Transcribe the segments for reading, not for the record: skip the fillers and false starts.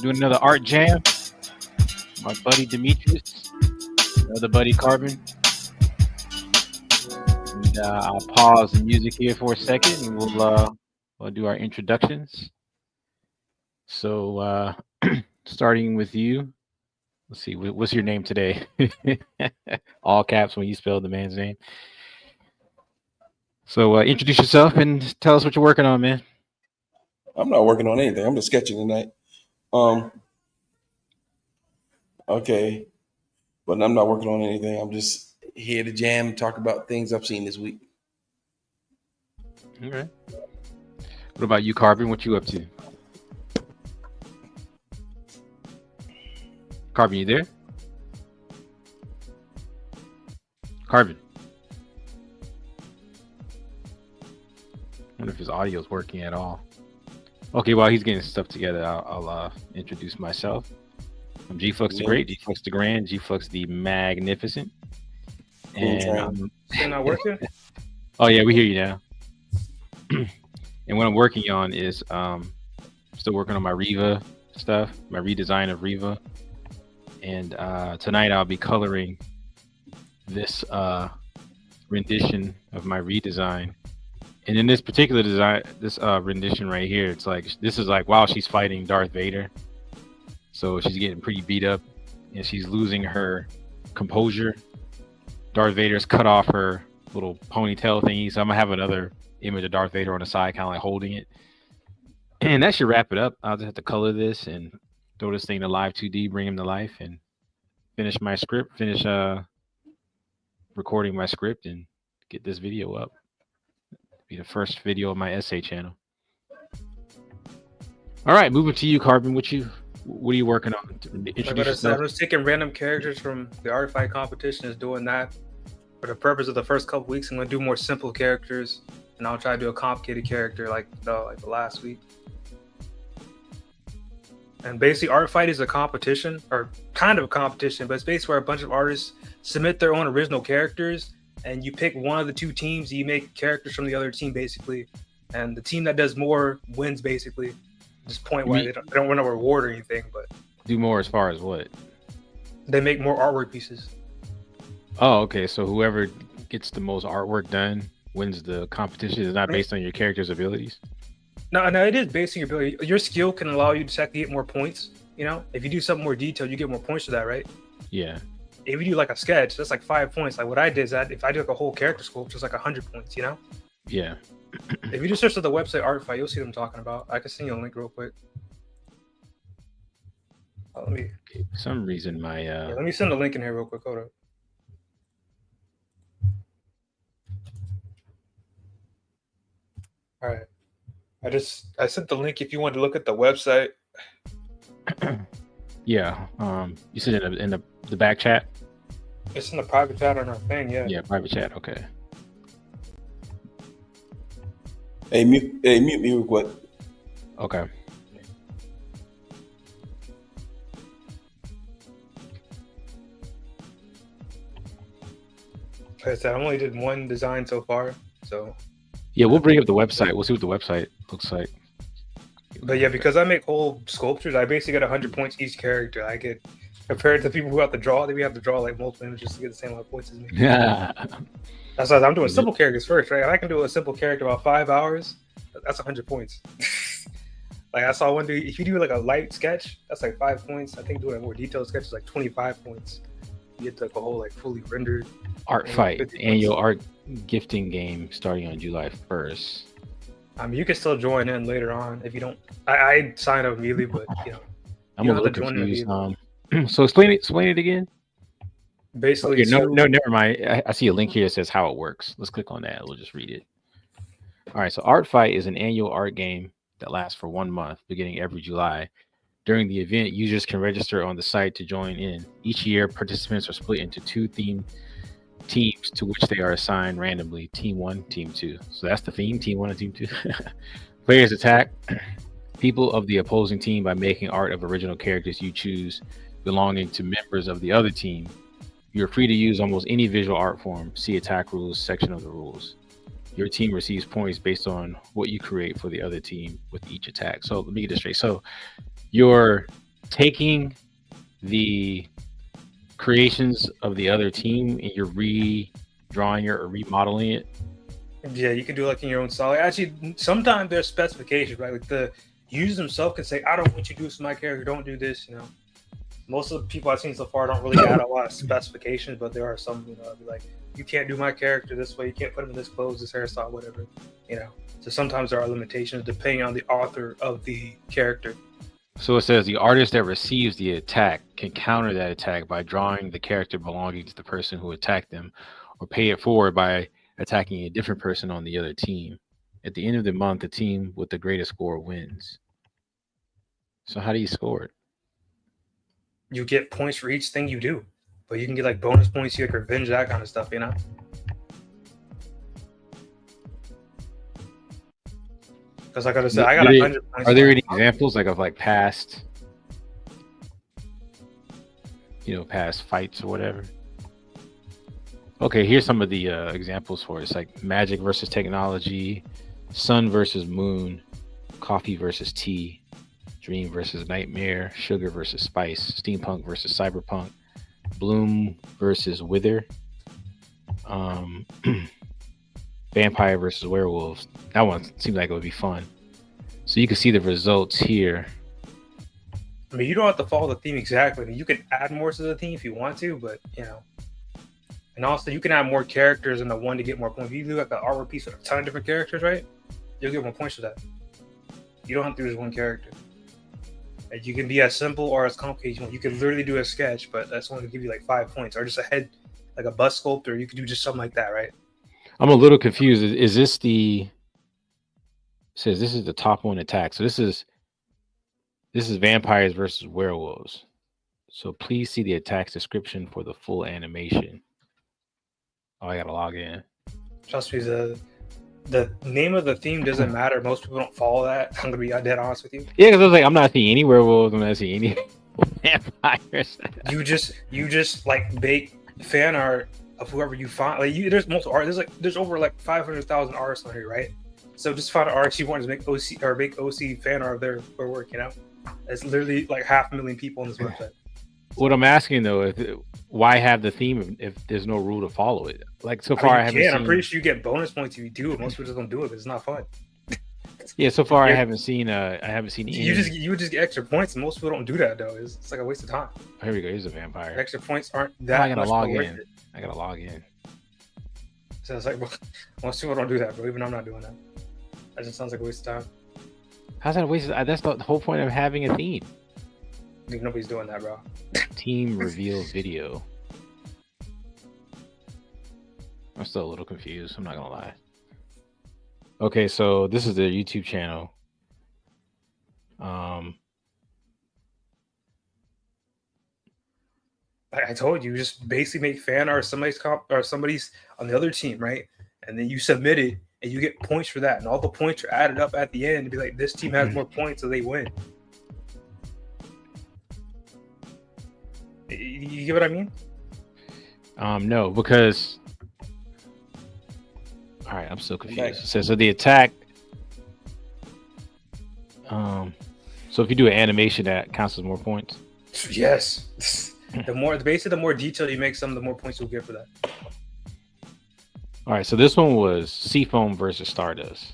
doing another art jam. My buddy Demetrius, another buddy Carbon. And I'll pause the music here for a second, and we'll do our introductions. So, starting with you. Let's see, what's your name today? All caps when you spell the man's name. So, introduce yourself and tell us what you're working on, man. I'm not working on anything. I'm just sketching tonight. Okay, but I'm not working on anything. I'm just here to jam and talk about things I've seen this week. Okay. What about you, Carbon? What you up to? Carbon, you there? Carbon. I wonder if his audio is working at all. Okay, while he's getting stuff together, I'll introduce myself. I'm G-Flux the Great, G-Flux the Grand, G-Flux the Magnificent. And Still not working? Oh yeah, we hear you now. And what I'm working on is still working on my Riva stuff, my redesign of Riva. And tonight I'll be coloring this rendition of my redesign. And in this particular design, this rendition right here, it's like this is like while she's fighting Darth Vader. So she's getting pretty beat up and she's losing her composure. Darth Vader's cut off her little ponytail thingy. So I'm gonna have another image of Darth Vader on the side, kind of like holding it. And that should wrap it up. I'll just have to color this and throw this thing to live 2D, bring him to life, and finish my script, finish recording my script, and get this video up. It'll be the first video of my essay channel. All right, moving to you, Carbon. What are you working on? I'm just taking random characters from the art fight competition, is doing that. For the purpose of the first couple weeks, I'm gonna do more simple characters, and I'll try to do a complicated character like the last week. And basically, art fight is a competition, or kind of a competition, but it's basically where a bunch of artists submit their own original characters, and you pick one of the two teams. You make characters from the other team, basically, and the team that does more wins, basically. Just point wise, they don't win a reward or anything, but do more as far as what? They make more artwork pieces. Oh, okay. So whoever gets the most artwork done wins the competition. It's not based on your character's abilities. No, it is based on your ability. Your skill can allow you to get more points. You know, if you do something more detailed, you get more points for that, right? Yeah. If you do like a sketch, that's like 5 points. Like what I did is that if I do like a whole character sculpture, it's like 100 points. You know? Yeah. If you just search at the website Art Fight, you'll see what I'm talking about. I can send you a link real quick. Let me. Okay, for some reason, my let me send a link in here real quick. Hold up. All right. I sent the link if you want to look at the website. Yeah. You said in the back chat. It's in the private chat on our thing. Yeah. Yeah, private chat. Okay. Hey, mute me real quick. Okay. Like I said, I only did one design so far, so. Yeah, we'll bring up the website. We'll see what the website looks like. But yeah, because I make whole sculptures, I basically get 100 points each character. I get compared to people who have to draw. We have to draw like multiple images to get the same amount of points as me. Yeah. That's why I'm doing simple characters first, right? If I can do a simple character about 5 hours, that's 100 points. Like I saw one dude, if you do like a light sketch, that's like 5 points. I think doing a more detailed sketch is like 25 points. You get like a whole like fully rendered Art Fight, annual art gifting game starting on July 1st. I mean, you can still join in later on if you don't. I signed up immediately, but you know, I'm a little confused. So explain it again. Basically, okay, no, never mind. I see a link here that says how it works. Let's click on that. We'll just read it. All right. So Art Fight is an annual art game that lasts for 1 month, beginning every July. During the event, users can register on the site to join in. Each year, participants are split into two themed teams to which they are assigned randomly. Team 1, Team 2. So that's the theme, Team 1 and Team 2. Players attack people of the opposing team by making art of original characters you choose belonging to members of the other team. You're free to use almost any visual art form. See attack rules section of the rules. Your team receives points based on what you create for the other team with each attack. So let me get this straight. So your taking the creations of the other team and you're redrawing it or remodeling it. Yeah, you can do like in your own style. Actually, sometimes there's specifications, right? Like the user himself can say, "I don't want you to do this to my character. Don't do this." You know, most of the people I've seen so far don't really add a lot of specifications, but there are some, you know, I'd be like, "You can't do my character this way. You can't put him in this clothes, this hairstyle, whatever." You know, so sometimes there are limitations depending on the author of the character. So it says the artist that receives the attack can counter that attack by drawing the character belonging to the person who attacked them, or pay it forward by attacking a different person on the other team. At the end of the month, the team with the greatest score wins. So how do you score it? You get points for each thing you do, but you can get like bonus points, you get revenge, that kind of stuff, you know? Because like I said, I got 100 points. Are there any examples like of like past, past fights or whatever? Okay, here's some of the examples for it. It's like magic versus technology, sun versus moon, coffee versus tea, dream versus nightmare, sugar versus spice, steampunk versus cyberpunk, bloom versus wither, vampire versus werewolves. That one seemed like it would be fun. So you can see the results here. I mean, you don't have to follow the theme exactly. I mean, you can add more to the theme if you want to, but you know. And also, you can add more characters in the one to get more points. If you do like an artwork piece with a ton of different characters, right? You'll get more points for that. You don't have to do just one character. And you can be as simple or as complicated as you want. You can literally do a sketch, but that's only going to give you like 5 points. Or just a head, like a bust sculptor. You could do just something like that, right? I'm a little confused. Is this the... It says this is the top one attack. So this is vampires versus werewolves. So please see the attack's description for the full animation. Oh, I gotta log in. Trust me, the name of the theme doesn't matter. Most people don't follow that. I'm gonna be dead honest with you. Yeah, because I was like, I'm not seeing any werewolves. I'm not seeing any vampires. You just like make fan art of whoever you find. Like there's multiple art. There's over like 500,000 artists on here, right? So just find an artist you want to make OC fan art of their work. You know, it's literally like 500,000 people on this website. What I'm asking though is why have the theme if there's no rule to follow it? Like so far, I haven't seen. I'm pretty sure you get bonus points if you do it. Most people just don't do it because it's not fun. Yeah, so far I haven't seen. Any. You would just get extra points, and most people don't do that though. It's like a waste of time. Oh, here we go. Here's a vampire. Extra points aren't that. I gotta log in. I gotta log in. So it's like, well, most people don't do that, bro. Even I'm not doing that. That just sounds like a waste of time. How's that a waste? That's the whole point of having a theme. Dude, nobody's doing that, bro. Team reveal video. I'm still a little confused. I'm not gonna lie. Okay, so this is their YouTube channel. I told you, just basically make fan art or somebody's on the other team, right? And then you submit it, and you get points for that, and all the points are added up at the end to be like, this team has more points, so they win. You get what I mean? No, because all right, I'm still confused. So the attack. So if you do an animation, that counts as more points. Yes. The more detail you make, the more points you'll get for that. All right, so this one was Seafoam versus Stardust.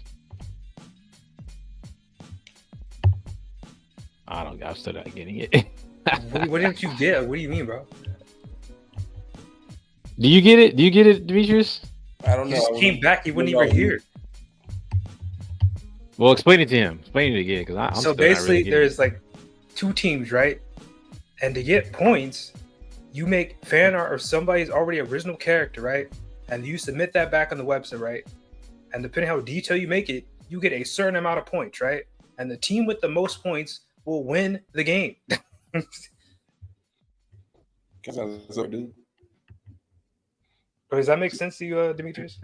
I'm still not getting it. What didn't you get? What do you mean, bro? Do you get it? Demetrius? I don't know. He just came back. He wasn't even here. Well, explain it to him. Explain it again, because I'm so basically there's like 2 teams, right? And to get points, you make fan art of somebody's already original character, right? And you submit that back on the website, right? And depending how detailed you make it, you get a certain amount of points, right? And the team with the most points will win the game. Does that make sense to you, Demetrius?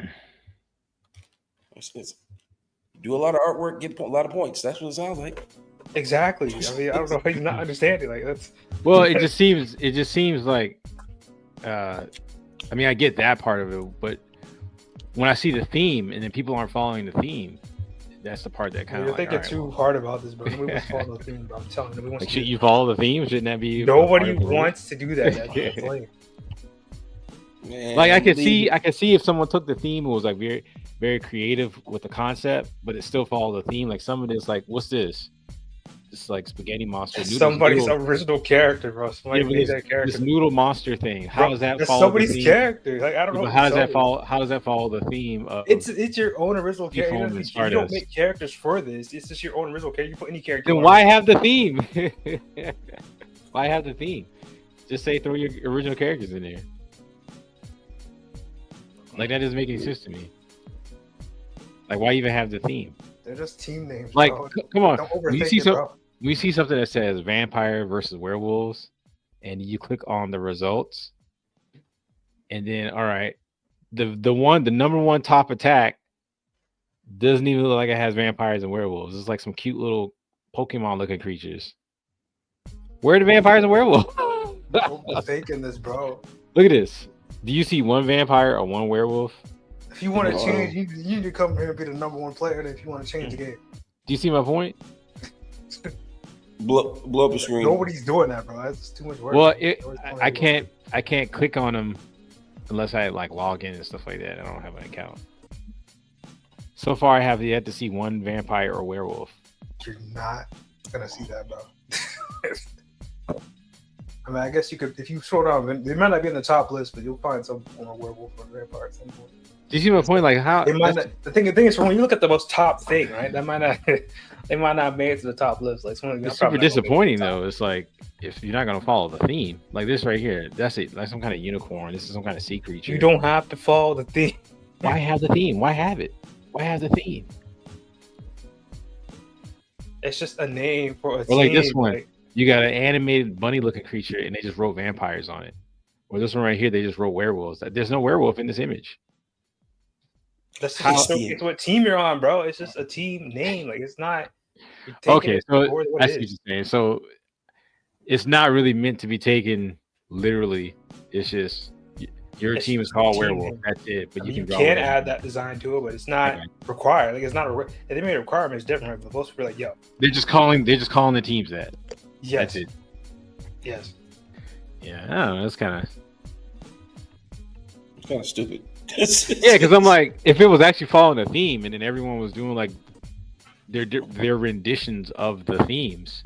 Do a lot of artwork, get a lot of points. That's what it sounds like. Exactly. I mean, I don't know how you're not understanding. Like that's. Well, it just seems like. I mean, I get that part of it, but when I see the theme and then people aren't following the theme, That's the part that kind You're of like, thinking all right, too hard about this, bro. Nobody wants to follow the theme, bro. I'm telling you, nobody wants like, to should do you that. follow the theme? Shouldn't that be a part Nobody of the rules? wants to do that. That's lame. Man, Like I could leave- see if someone took the theme and was like very, very creative with the concept, but it still follows the theme. Like some of this, like, what's this? It's like spaghetti monster. That's Noodles somebody's noodle. original character, bro. Somebody Yeah, but made this, that character. this noodle monster thing. How Bro, does that that's follow the somebody's theme? character. Like I don't Yeah, know. but how does that somebody- follow? How does that follow the theme of? It's your own original character. Seafoam and You don't Stardust. make characters for this. It's just your own original character. You put any character. Then on why it. have the theme? Why have the theme? Just say throw your original characters in there. Like that doesn't make any sense to me. Like why even have the theme? They're just team names. Like bro. come on, Don't when you overthink see it, some, bro. when you see something that says vampire versus werewolves, and you click on the results, and then all right, the number one top attack doesn't even look like it has vampires and werewolves. It's like some cute little Pokemon looking creatures. Where are the vampires and werewolves? Overthinking this, bro. Look at this. Do you see one vampire or one werewolf? If you want to No. change, you need to come here and be the number one player. If you want to change the game, Do you see my point? blow up the screen. nobody's doing that, bro. That's too much work. Well, Nobody's doing I that. can't click on them unless I like log in and stuff like that. I don't have an account. So far, I have yet to see one vampire or werewolf. You're not gonna see that, bro. I mean, I guess you could if you scroll down. They might not be in the top list, but you'll find some on a werewolf or vampire. At some point. Do you see my point? Like how? They might not, the thing is, when you look at the most top thing, right? That might not. They might not make it to the top list. Like some of It's super disappointing though. It's like if you're not gonna follow the theme, like this right here, that's it. Like some kind of unicorn. This is some kind of sea creature. You don't have to follow the theme. Why have the theme? Why have it? Why have the theme? It's just a name for a team. Or like this one, like, you got an animated bunny-looking creature, and they just wrote vampires on it. Or this one right here, they just wrote werewolves. There's no werewolf in this image. that's how- just it's what team you're on, bro. It's just a team name. Like it's not. you're taking Okay, it so for what I it see what is. you're saying. So it's not really meant to be taken literally. It's just your It's team is just a called team werewolf. name. That's it. But I you mean, can draw can whatever. add that design to it, but it's not Okay. required. Like it's not a. If they made a requirement, it's different. Right? But most people are like, yo, They're just calling the teams that. yes, That's it. yes. Yeah, I don't know. That's kind of It's kind of stupid. yeah. Because I'm like, if it was actually following a theme, and then everyone was doing like their renditions of the themes,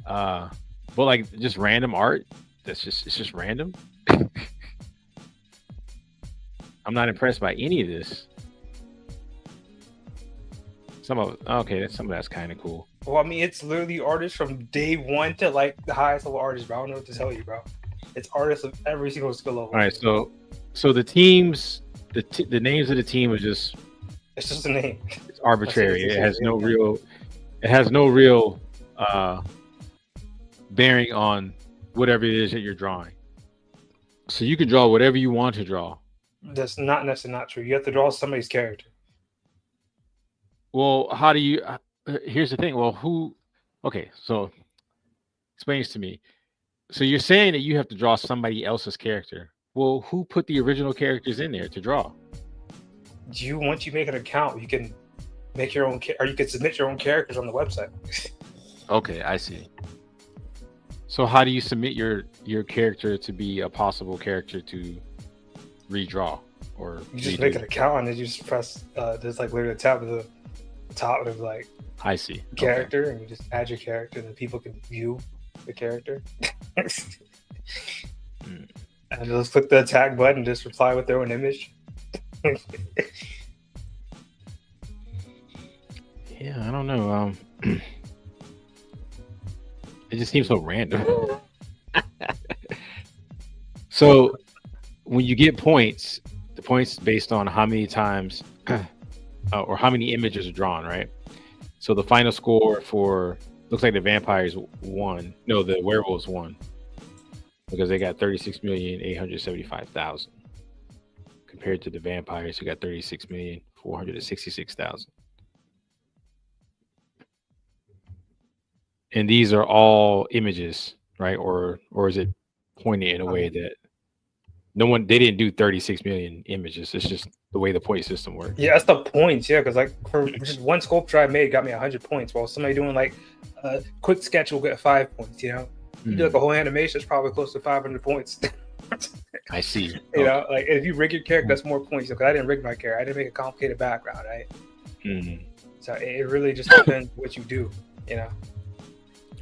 but like just random art. It's just random. I'm not impressed by any of this. Some of that's kind of cool. Well, I mean, it's literally artists from day one to like the highest level artists, bro. I don't know what to tell you, bro. It's artists of every single skill level. All right, so the teams, the names of the team are just It's just a name. it's arbitrary. That's It it. has no real bearing on whatever it is that you're drawing. So you can draw whatever you want to draw. That's not necessarily not true. You have to draw somebody's character. Well, how do you? Here's the thing. Well, who? Okay, so explain this to me. So you're saying that you have to draw somebody else's character. Well, who put the original characters in there to draw? Once you make an account, you can make your own, or you can submit your own characters on the website. Okay, I see. So how do you submit your character to be a possible character to redraw or You just redo? make an account and then you just press. There's like literally a tab at the top of like I see. Okay. character, and you just add your character, and then people can view the character. And they'll just click the attack button and just reply with their own image. Yeah, I don't know. It just seems so random. So when you get points, the points based on how many times or how many images are drawn, right? So the final score for looks like the vampires won. No, the werewolves won because they got 36,875,000 compared to the vampires who got 36,466,000. And these are all images, right? Or is it pointed in a way that They didn't do 36 million images. It's just the way the point system works. Yeah, that's the points. Yeah, because like for just one sculpture I made got me 100 points, while somebody doing like a quick sketch will get 5 points. You know, you do like a whole animation, it's probably close to 500 points. I see. You know, like if you rig your character, that's more points. Because I didn't rig my character, I didn't make a complicated background, right? So it really just depends what you do. You know.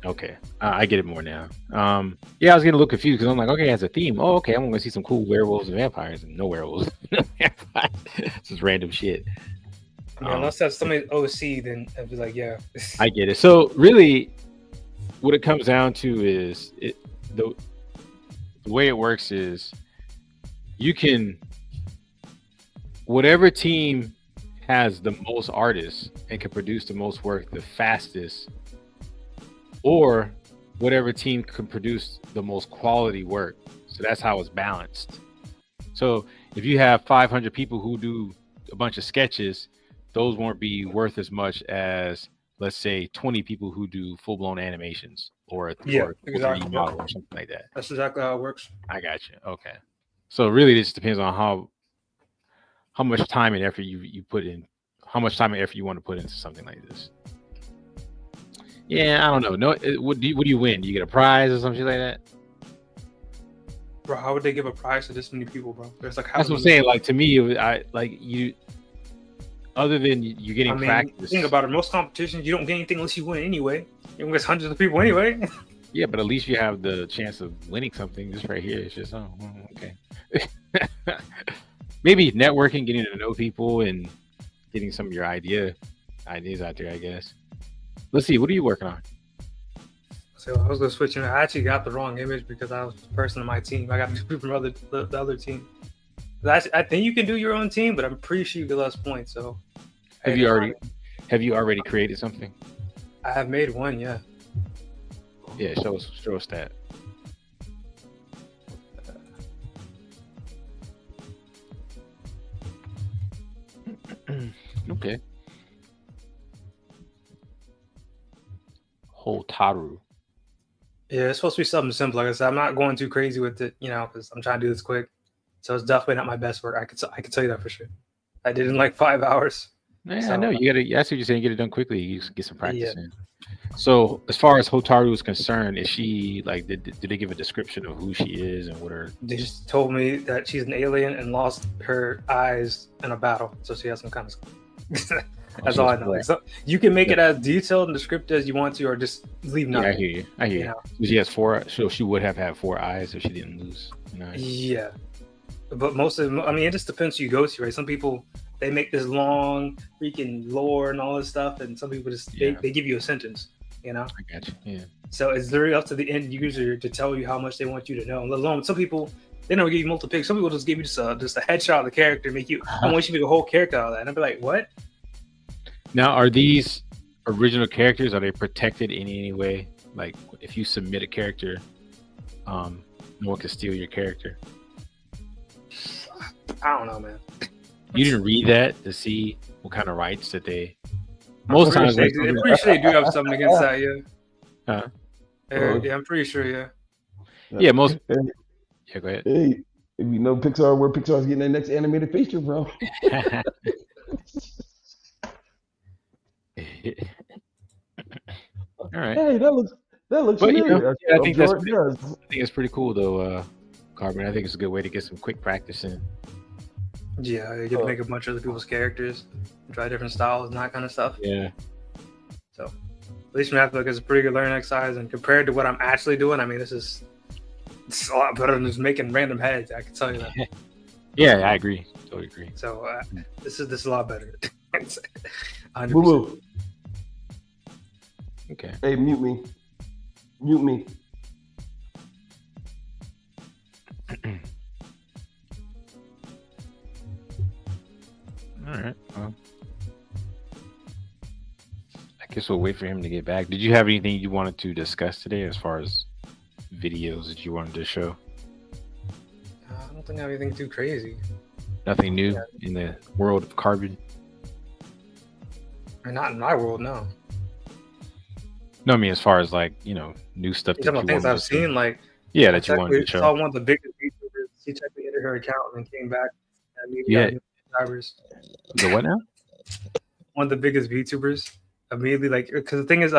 Okay, I get it more now. Yeah, I was getting a little confused because I'm like, okay, it has a theme. Oh, okay, I'm going to see some cool werewolves and vampires, and no werewolves, no vampires. It's just random shit. I mean, unless that's somebody's OC, then I'd be like, yeah. I get it. So really, what it comes down to is the way it works is you can, whatever team has the most artists and can produce the most work the fastest, or whatever team can produce the most quality work. So that's how it's balanced. So if you have 500 people who do a bunch of sketches, those won't be worth as much as, let's say, 20 people who do full-blown animations or exactly. model or something like that. That's exactly how it works. I got you. Okay. So really, this depends on how much time and effort you put in, how much time and effort you want to put into something like this. Yeah, I don't know. No, what do you win? Do you get a prize or something like that? Bro, how would they give a prize to this many people, bro? There's like that's what I'm saying. Like to me, other than you getting practice. Think about it. Most competitions, you don't get anything unless you win anyway. You don't get hundreds of people anyway. Yeah, but at least you have the chance of winning something. Just right here, it's just okay. Maybe networking, getting to know people, and getting some of your ideas out there, I guess. Let's see. What are you working on? So I was gonna switch. I actually got the wrong image because I was the person on my team. I got two people from the other team. I think you can do your own team, but I'm pretty sure you get less points. So have you already created something? I have made one. Yeah. Yeah. Show us that. Okay. Hotaru. Yeah, it's supposed to be something simple. Like I said, I'm not going too crazy with it, you know, because I'm trying to do this quick. So it's definitely not my best work. I can tell you that for sure. I did it in like 5 hours. Yeah, so, I know you gotta. That's what you're saying. Get it done quickly. You get some practice in. So as far as Hotaru is concerned, is she like? Did they give a description of who she is and what her? They just told me that she's an alien and lost her eyes in a battle, so she has some kind of. That's all I know. So you can make it as detailed and descriptive as you want to, or just leave nothing. Yeah, I hear you. Know? She has 4, so she would have had 4 eyes if she didn't lose. Yeah, but most of them, I mean, it just depends who you go to, right? Some people, they make this long freaking lore and all this stuff, and some people just they give you a sentence, you know. I got you. Yeah. So it's literally up to the end user to tell you how much they want you to know. Let alone some people, they don't give you multiple pics. Some people just give you just a headshot of the character, make you. I want you to make a whole character out of that, and I'd be like, what? Now, are these original characters? Are they protected in any way? Like, if you submit a character, no one can steal your character. I don't know, man. You didn't read that to see what kind of rights that they. Most times, I'm pretty sure they do have something against that. Yeah. Huh? Yeah, I'm pretty sure. Yeah. Yeah, most. Yeah, go ahead. Hey, if you know Pixar, where Pixar's getting their next animated feature, bro. All right. Hey, that looks but, familiar. I think it's pretty cool though, Carbon. I think it's a good way to get some quick practice in. Yeah, you get to make a bunch of other people's characters, try different styles and that kind of stuff. Yeah. So at least I feel like it's a pretty good learning exercise, and compared to what I'm actually doing, I mean, it's a lot better than just making random heads. I can tell you that. Yeah, I agree. Totally agree. So this is a lot better. 100%. Boo-boo. Okay. Hey, mute me. All right. Well, I guess we'll wait for him to get back. Did you have anything you wanted to discuss today as far as videos that you wanted to show? I don't think I have anything too crazy. Nothing new in the world of Carbon? Or not in my world, no. No, I mean as far as like, new stuff. Some of the things I've seen, like that you wanted to show. I saw one of the biggest YouTubers. She checked the deleted her account and then came back and immediately Yeah. got new subscribers. The what now? One of the biggest VTubers immediately, like, because the thing is,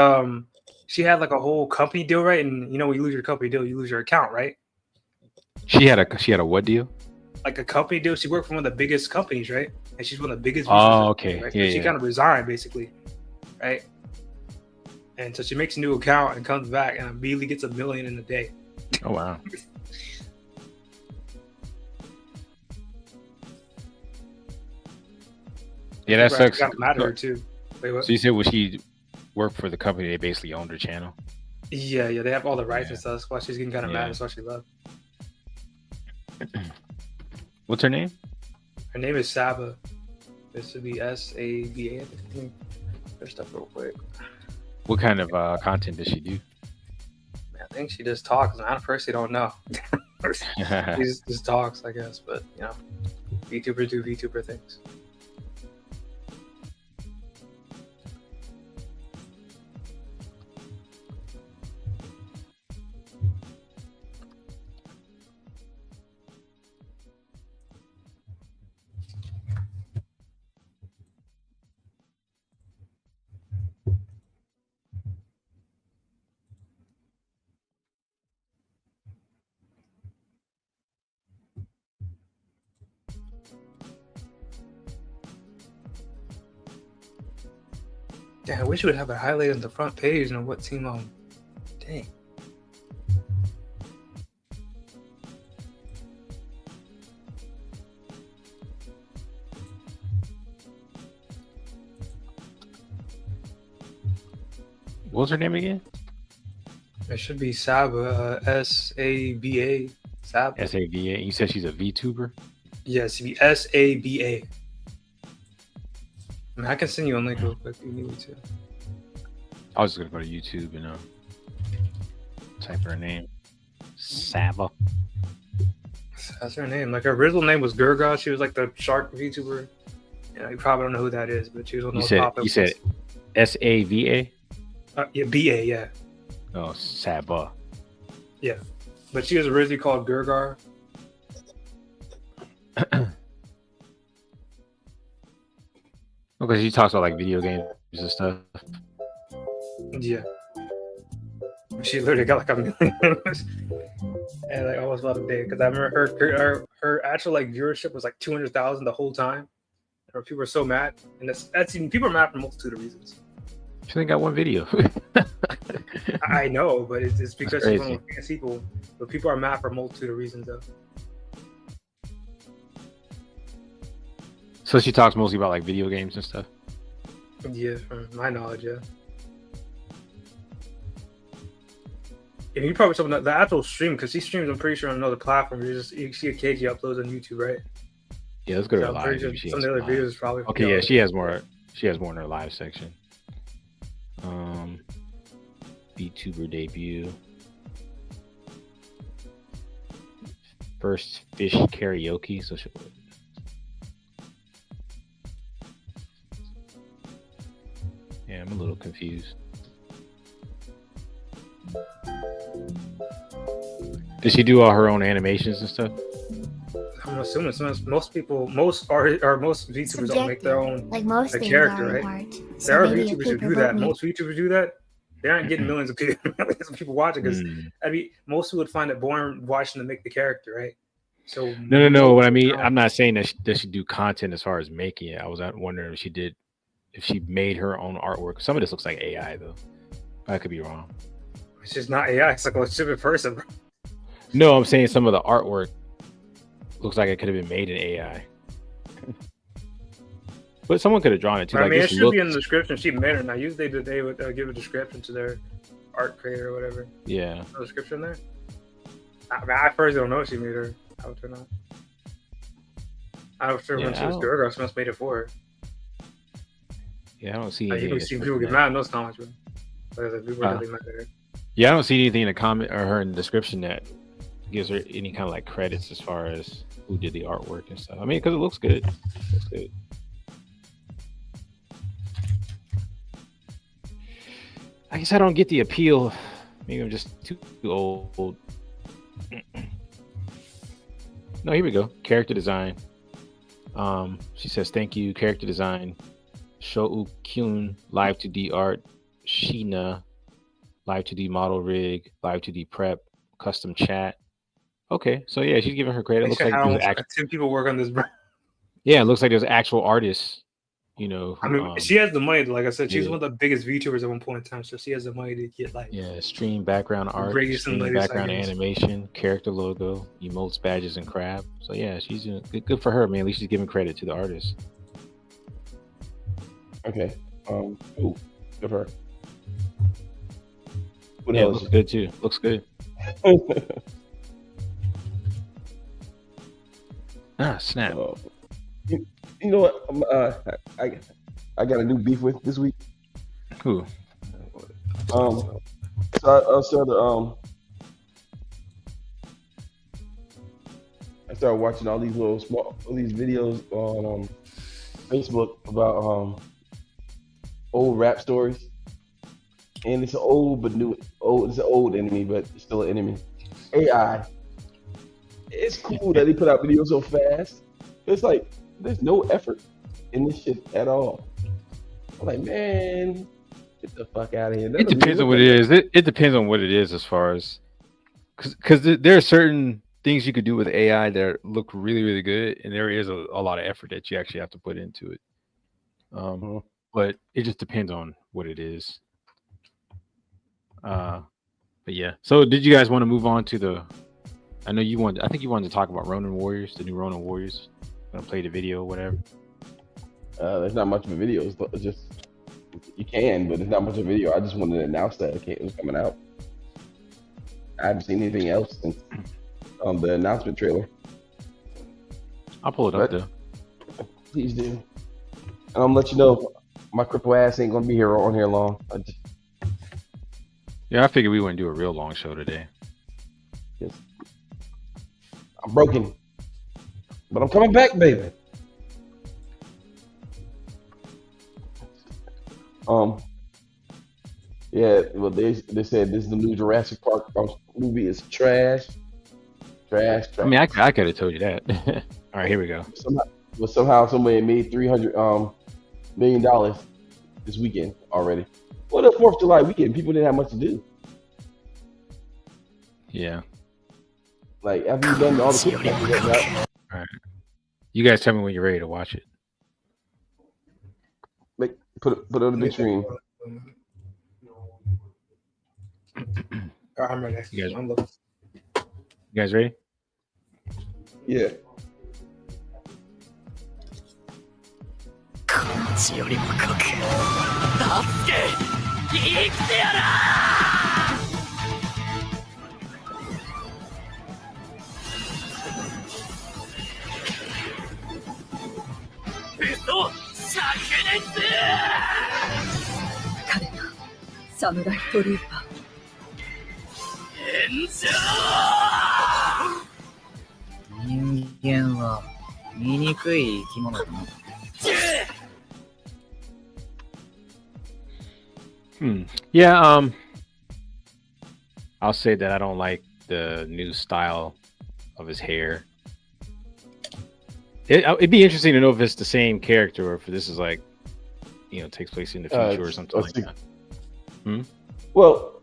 she had like a whole company deal, right? And when you lose your company deal, you lose your account, right? She had a what deal? Like a company deal. She worked for one of the biggest companies, right? And she's one of the biggest. Oh, okay. Right? Yeah, so she kind of resigned basically, right? And so she makes a new account and comes back and immediately gets 1 million in a day. Oh wow. Yeah, that sucks. Got mad at her too. Wait, what? So you said when she worked for the company, they basically owned her channel. Yeah, they have all the rights and stuff. That's why she's getting kind of mad. Yeah. That's why she left. What's her name? Her name is Saba. This would be Saba. I think. Her stuff real quick. What kind of content does she do? Man, I think she just talks. I personally don't know. She just talks, I guess. But VTubers do VTuber things. Damn, I wish you would have it highlighted on the front page and what team on. Dang. What was her name again? It should be Saba. Saba. Saba. Saba. You said she's a VTuber? Yes, it should be Saba. I mean, I can send you a link real quick if you need me to. I was just gonna go to YouTube and type her name. Saba. That's her name. Like her original name was Gurga. She was like the shark VTuber. You probably don't know who that is, but she was one of those pop-up. You said Sava? Yeah, BA, yeah. Oh, Saba. Yeah. But she was originally called Gurgar. Okay, she talks about like video games and stuff. Yeah. She literally got like 1 million and like almost about a day. Because I remember her actual like viewership was like 200,000 the whole time. And people were so mad. And that's even people are mad for a multitude of reasons. She only got one video. I know, but it's because she's one crazy. of the famous people. But people are mad for a multitude of reasons though. So she talks mostly about like video games and stuff. Yeah, from my knowledge, yeah. And you probably saw the actual stream because she streams. I'm pretty sure on another platform. You see a KG uploads on YouTube, right? Yeah, let's go to So her I'm pretty live. sure some of the other videos is probably. Okay, yeah, she has more. She has more in her live section. VTuber debut. First fish karaoke. So she. Yeah, I'm a little confused. Did she do all her own animations and stuff? I'm assuming most VTubers don't make their own like most a things character, are in right? art. There are maybe VTubers who people do that. vote me. Most VTubers do that. They aren't getting millions of people watching because I mean, most people would find it boring watching them make the character, right? So No. What I mean, I'm not saying that she do content as far as making it. I was wondering if she made her own artwork. Some of this looks like AI though. I could be wrong. It's just not AI. It's like a legitimate person, bro. No, I'm saying some of the artwork looks like it could have been made in AI. But someone could have drawn it too. I like mean, this it should be in the description. She made it. Now, usually they would give a description to their art creator or whatever. Yeah. No description there. I mean, I first don't know if she made her out or not. I was sure when she was Gurga, she must have made it for her. Yeah, I don't see. You can see people get mad in those comments, bro. Like, people are really mad at her. Yeah, I don't see anything in the comment or her in the description that gives her any kind of like credits as far as who did the artwork and stuff. I mean, because it looks good. It looks good. I guess I don't get the appeal. Maybe I'm just too old. No, here we go. Character design. She says thank you. Character design. Shou Kyun live 2D art. Sheena live 2D model rig. Live 2D prep. Custom chat. Okay, so yeah, she's giving her credit. It looks like there's 10 people work on this, bro. yeah, it looks like there's actual artists. You know, I who, mean, she has the money. Like I said, she's yeah. one of the biggest VTubers at one point in time, so she has the money to get like stream background art, greatest and stream latest background items. animation, character logo, emotes, badges, and crab. So yeah, she's doing good for her, man. At least she's giving credit to the artist. Okay. Cool. Good for her. What Yeah, it else? looks good too. Looks good. Snap. You know what? I got a new beef with this week. Who? So I started I started watching all these these videos on Facebook about old rap stories, and it's an old but new. It's an old enemy, but it's still an enemy. AI. It's cool that they put out videos so fast. It's like there's no effort in this shit at all. I'm like, man, get the fuck out of here. It depends on what it is. It depends on what it is as far as because there are certain things you could do with AI that look really, really good, and there is a lot of effort that you actually have to put into it. But it just depends on what it is. But yeah. So did you guys want to move on to the? I know you wanted. I think you wanted to talk about Ronin Warriors, the new Ronin Warriors. Gonna play the video, or whatever. There's not much of a video. It's just you can, but there's not much of a video. I just wanted to announce that it was coming out. I haven't seen anything else since the announcement trailer. I'll pull it up though. Please do. And I'm gonna let you know my cripple ass ain't gonna be here on here long. Yeah, I figured we wouldn't do a real long show today. Yes. I'm broken, but I'm coming back, baby. Yeah, well, they said this is the new Jurassic Park movie. Is trash. I mean, I could have told you that. All right, here we go. Somehow somebody made $300 million this weekend already. Well, the 4th of July weekend, people didn't have much to do. Yeah. Like, after you've done all the all right. You guys tell me when you're ready to watch it. Put it on the big screen. I'm ready. You guys ready? Yeah. Yeah, I'll say that I don't like the new style of his hair. It'd be interesting to know if it's the same character or if this is like, takes place in the future or something like that. Well,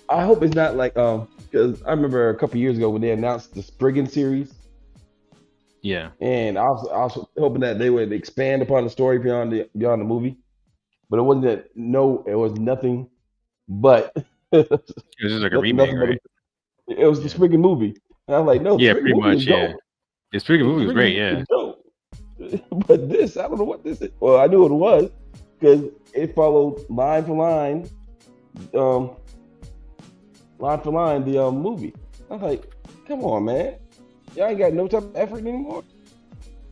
I hope it's not like because I remember a couple years ago when they announced the Spriggan series. Yeah, and I was hoping that they would expand upon the story beyond the movie, but it wasn't that. No, it was nothing but. It was just like a remake, right? It was the Spriggan movie, and I was like, no, yeah, pretty much, yeah. The Spriggan movie was great, yeah. But this, I don't know what this is. Well, I knew what it was because it followed line for line the movie. I was like, come on, man. Y'all ain't got no type of effort anymore.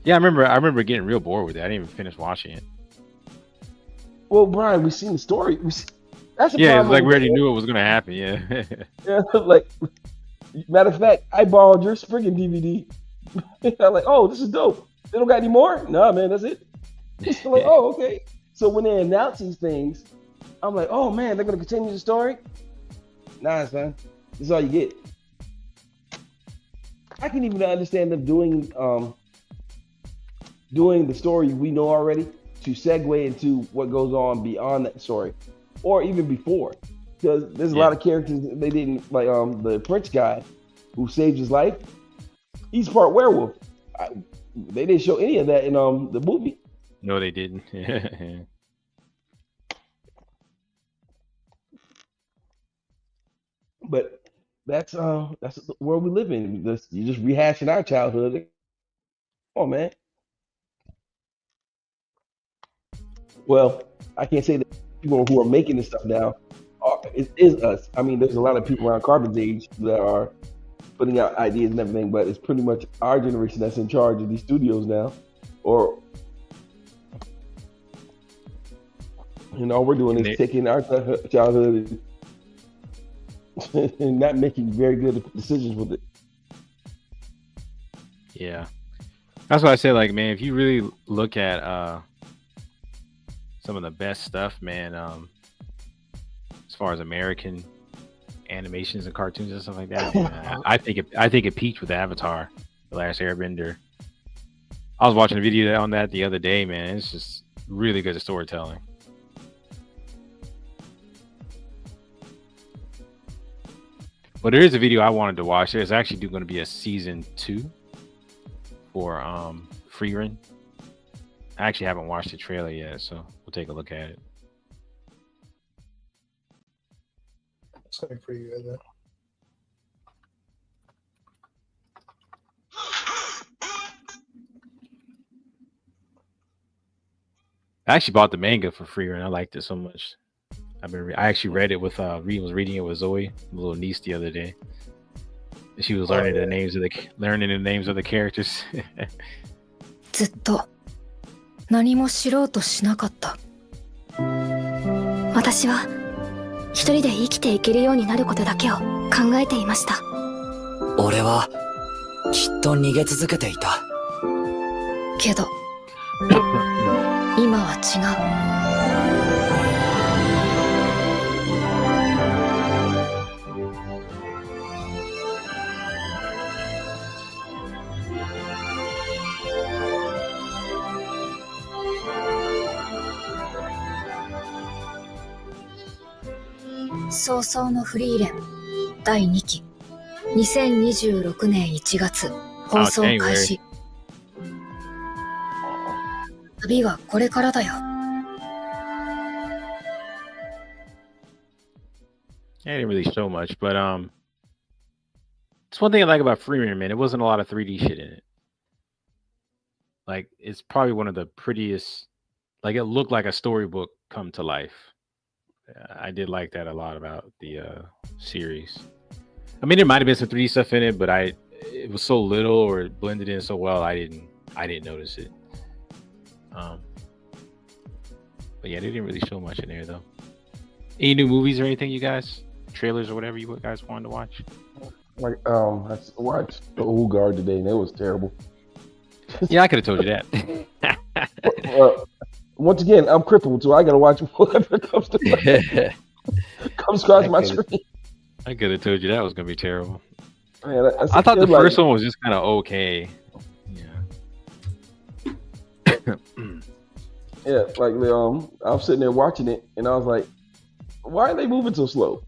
Yeah, I remember getting real bored with it. I didn't even finish watching it. Well, Brian, we seen the story. That's the yeah, problem. It's like we already knew it was gonna happen. Yeah. Yeah, like matter of fact, I borrowed your Spriggan DVD. I'm like, oh, this is dope. They don't got any more? Nah, man, that's it. It's like, oh, okay. So when they announce these things, I'm like, oh man, they're gonna continue the story. Nah, son, this is all you get. I can even understand them doing the story we know already to segue into what goes on beyond that story, or even before, because there's a lot of characters that they didn't like. The French guy who saved his life, he's part werewolf. They didn't show any of that in the movie. No, they didn't. Yeah. But that's the world we live in. You just rehashing our childhood. Oh man. Well, I can't say that people who are making this stuff now is us. I mean, there's a lot of people around Carbon's age that are putting out ideas and everything, but it's pretty much our generation that's in charge of these studios now. Or, all we're doing is taking our childhood and not making very good decisions with it. Yeah. That's why I say, like, man, if you really look at some of the best stuff, man, as far as American animations and cartoons and stuff like that, man, I think it peaked with Avatar, The Last Airbender. I was watching a video on that the other day, man. It's just really good at storytelling. But there is a video I wanted to watch. There's actually going to be a season 2 for Freerun. I actually haven't watched the trailer yet, so we'll take a look at it. It's gonna be pretty good though. I actually bought the manga for Freerun. I liked it so much. I actually read it with was reading it with Zoe, my little niece, the other day. She was learning the names of the characters. ずっと何も知ろうとしなかった。私は一人で生きていけるようになることだけを考えていました。俺はきっと逃げ続けていた。けど今は違う。早々のフリーレン第2期2026年1月放送開始。旅はこれからだよ。I didn't really show much, but it's one thing I like about Freerun, man. It wasn't a lot of 3D shit in it. Like, it's probably one of the prettiest. Like, it looked like a storybook come to life. I did like that a lot about the series. I mean, there might have been some 3D stuff in it, but it was so little or it blended in so well, I didn't notice it. But yeah, they didn't really show much in there though. Any new movies or anything, you guys? Trailers or whatever you guys wanted to watch? Like I watched The Old Guard today, and it was terrible. Yeah, I could have told you that. Once again, I'm crippled, so I gotta watch whatever comes across my screen. I could have told you that was gonna be terrible. Man, I thought the first one was just kind of okay. Yeah. Yeah, like I'm sitting there watching it, and I was like, "Why are they moving so slow?"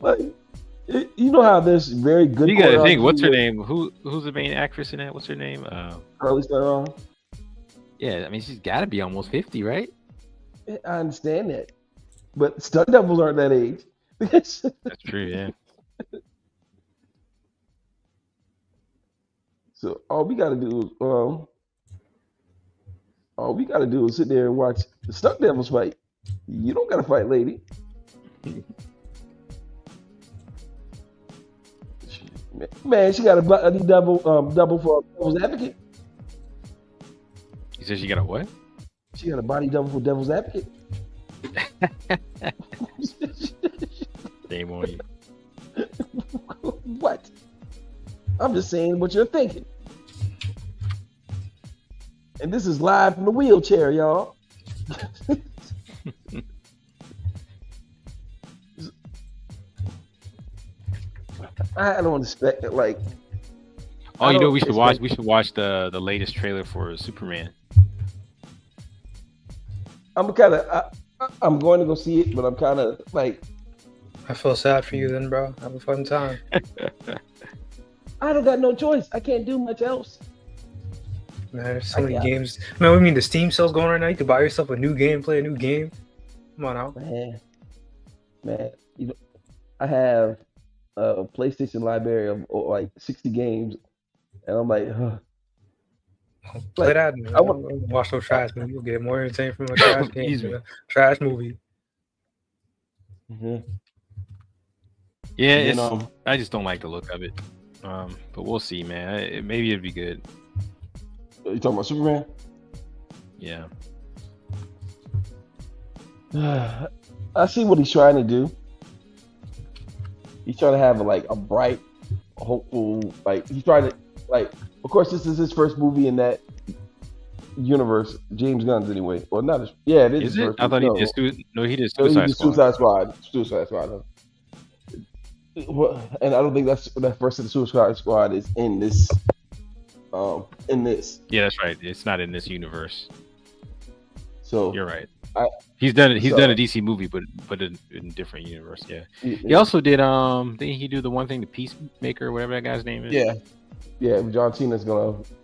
Like, you know how there's very good. You gotta think. What's her name? Who's the main actress in that? What's her name? Charlize Theron. Yeah, I mean she's got to be almost 50, right? I understand that, but stunt doubles aren't that age. That's true. Yeah. So all we gotta do is sit there and watch the stunt devils fight. You don't gotta fight, lady. Man, she got a body double for Devil's Advocate. You said she got a what? She got a body double for Devil's Advocate. Shame on you. What? I'm just saying what you're thinking. And this is live from the wheelchair, y'all. I don't expect it. Like, Oh, I you know, don't we should watch. expect. We should watch the latest trailer for Superman. I'm kind of. I'm going to go see it, but I'm kind of like I feel sad for you then, bro. Have a fun time. I don't got no choice. I can't do much else. Man, there's so I many got- games. Man, what do you mean the Steam sale's going right now? You can buy yourself a new game, play a new game. Come on out. Man, you know, I have a PlayStation library of like 60 games, and I'm like, Play like, that. Man. I want- Watch those trash movies. You'll get more entertainment from a trash game. Excuse me. than a trash movie. Mhm. Yeah, And it's, then, I just don't like the look of it. But we'll see, man. Maybe it'd be good. you talking about Superman? Yeah. I see what he's trying to do. He's trying to have like a bright, hopeful, like he's trying to like. Of course, this is his first movie in that universe. James Gunn's anyway. Well, not his. Yeah, it is. Is his it? first I thought movie. he did. No, he did No, he Suicide did Squad. Suicide Squad. Huh? Well, and I don't think that first of the Suicide Squad is in this. In this. Yeah, that's right. It's not in this universe. So You're right. I- He's done. He's so- done a DC movie, but in a different universe. Yeah. He yeah, also did. Didn't he do the one thing, the Peacemaker, whatever that guy's name is? yeah. John Cena's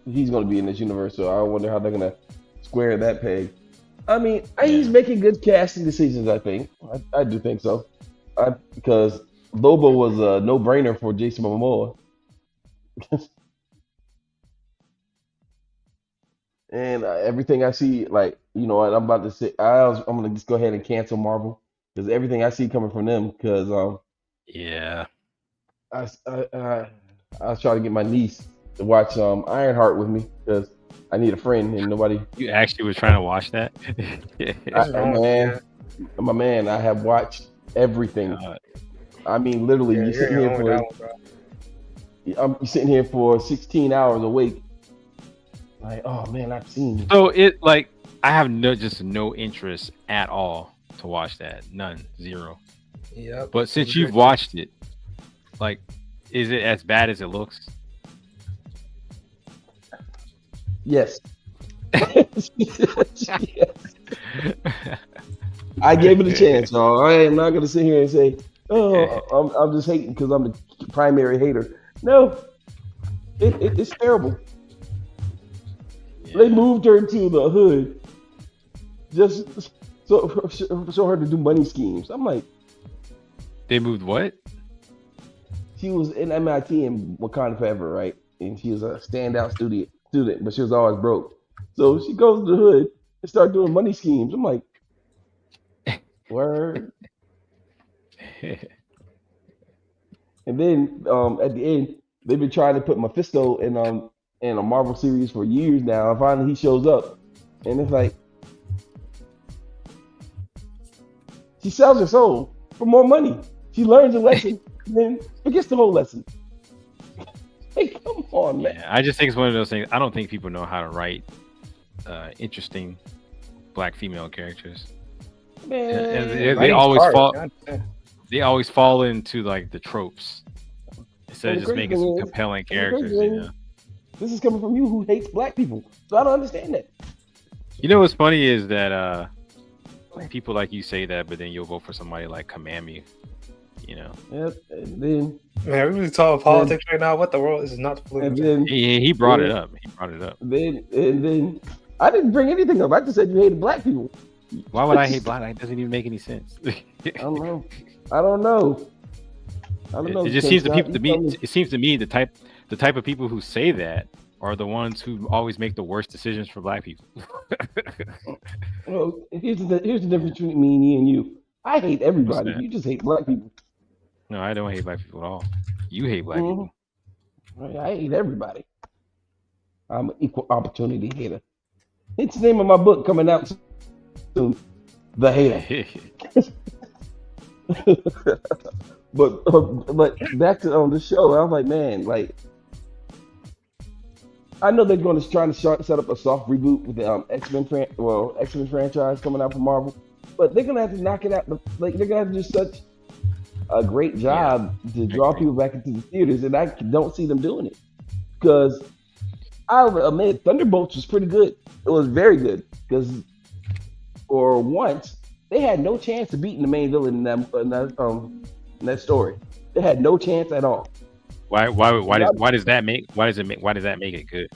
he's gonna be in this universe. So I wonder how they're gonna square that peg. I mean, he's making good casting decisions. I think. I do think so. Because Lobo was a no-brainer for Jason Momoa. And everything I see, like, you know what, I'm about to say, I'm gonna just go ahead and cancel Marvel because everything I see coming from them. Because Yeah. I was trying to get my niece to watch Ironheart with me because I need a friend and nobody. You actually was trying to watch that? My man, I have watched everything. God. I mean, literally, Yeah, you're sitting you're here on that one, bro. I'm sitting here for 16 hours awake. Like, oh man, I've seen. So it like I have no interest at all to watch that. None, zero. Yep. But since you've watched it, like, is it as bad as it looks? Yes. Yes. I gave it a chance, y'all. I am not gonna sit here and say, "Oh, I'm just hating because I'm the primary hater." No, it's terrible. They moved her to the hood just so her to do money schemes. I'm like, They moved what? she was in MIT in Wakanda Forever, right? And she was a standout student, but she was always broke. So she goes to the hood and start doing money schemes. I'm like, word. And then at the end, they've been trying to put Mephisto in a Marvel series for years now. And finally, he shows up, and it's like she sells her soul for more money. She learns a lesson, and then forgets the whole lesson. Hey, come on, man. Yeah, I just think it's one of those things. I don't think people know how to write interesting black female characters. Man, And they Writing's always hard. fall. God damn. They always fall into like the tropes instead And of the just crazy making some thing is- compelling and the crazy characters. thing You is- know? This is coming from you who hates black people, so I don't understand that. You know what's funny is that people like you say that, but then you'll vote for somebody like Kamami. You know, Yep. And then, Man, we really talking politics right now. What the world? This is not the and political. then, he brought it up. He brought it up. then, I didn't bring anything up. I just said you hated black people. Why would I hate black? That doesn't even make any sense. I don't know. I don't know. It just seems because to me. It seems to me the type of people who say that are the ones who always make the worst decisions for black people. Well, here's the difference between me and you. I hate everybody. What's that? You just hate black people. No, I don't hate black people at all. You hate black people. I hate everybody. I'm an equal opportunity hater. It's the name of my book coming out soon. The Hater. But back to the show, I was like, man, like, I know they're going to try to set up a soft reboot with the X-Men franchise coming out from Marvel, but they're gonna have to knock it out. Like, they're gonna have to do such a great job to draw people back into the theaters, and I don't see them doing it because I'll admit Thunderbolts was pretty good. It was very good because for once they had no chance of beating the main villain in that story. They had no chance at all. Why does that make it good?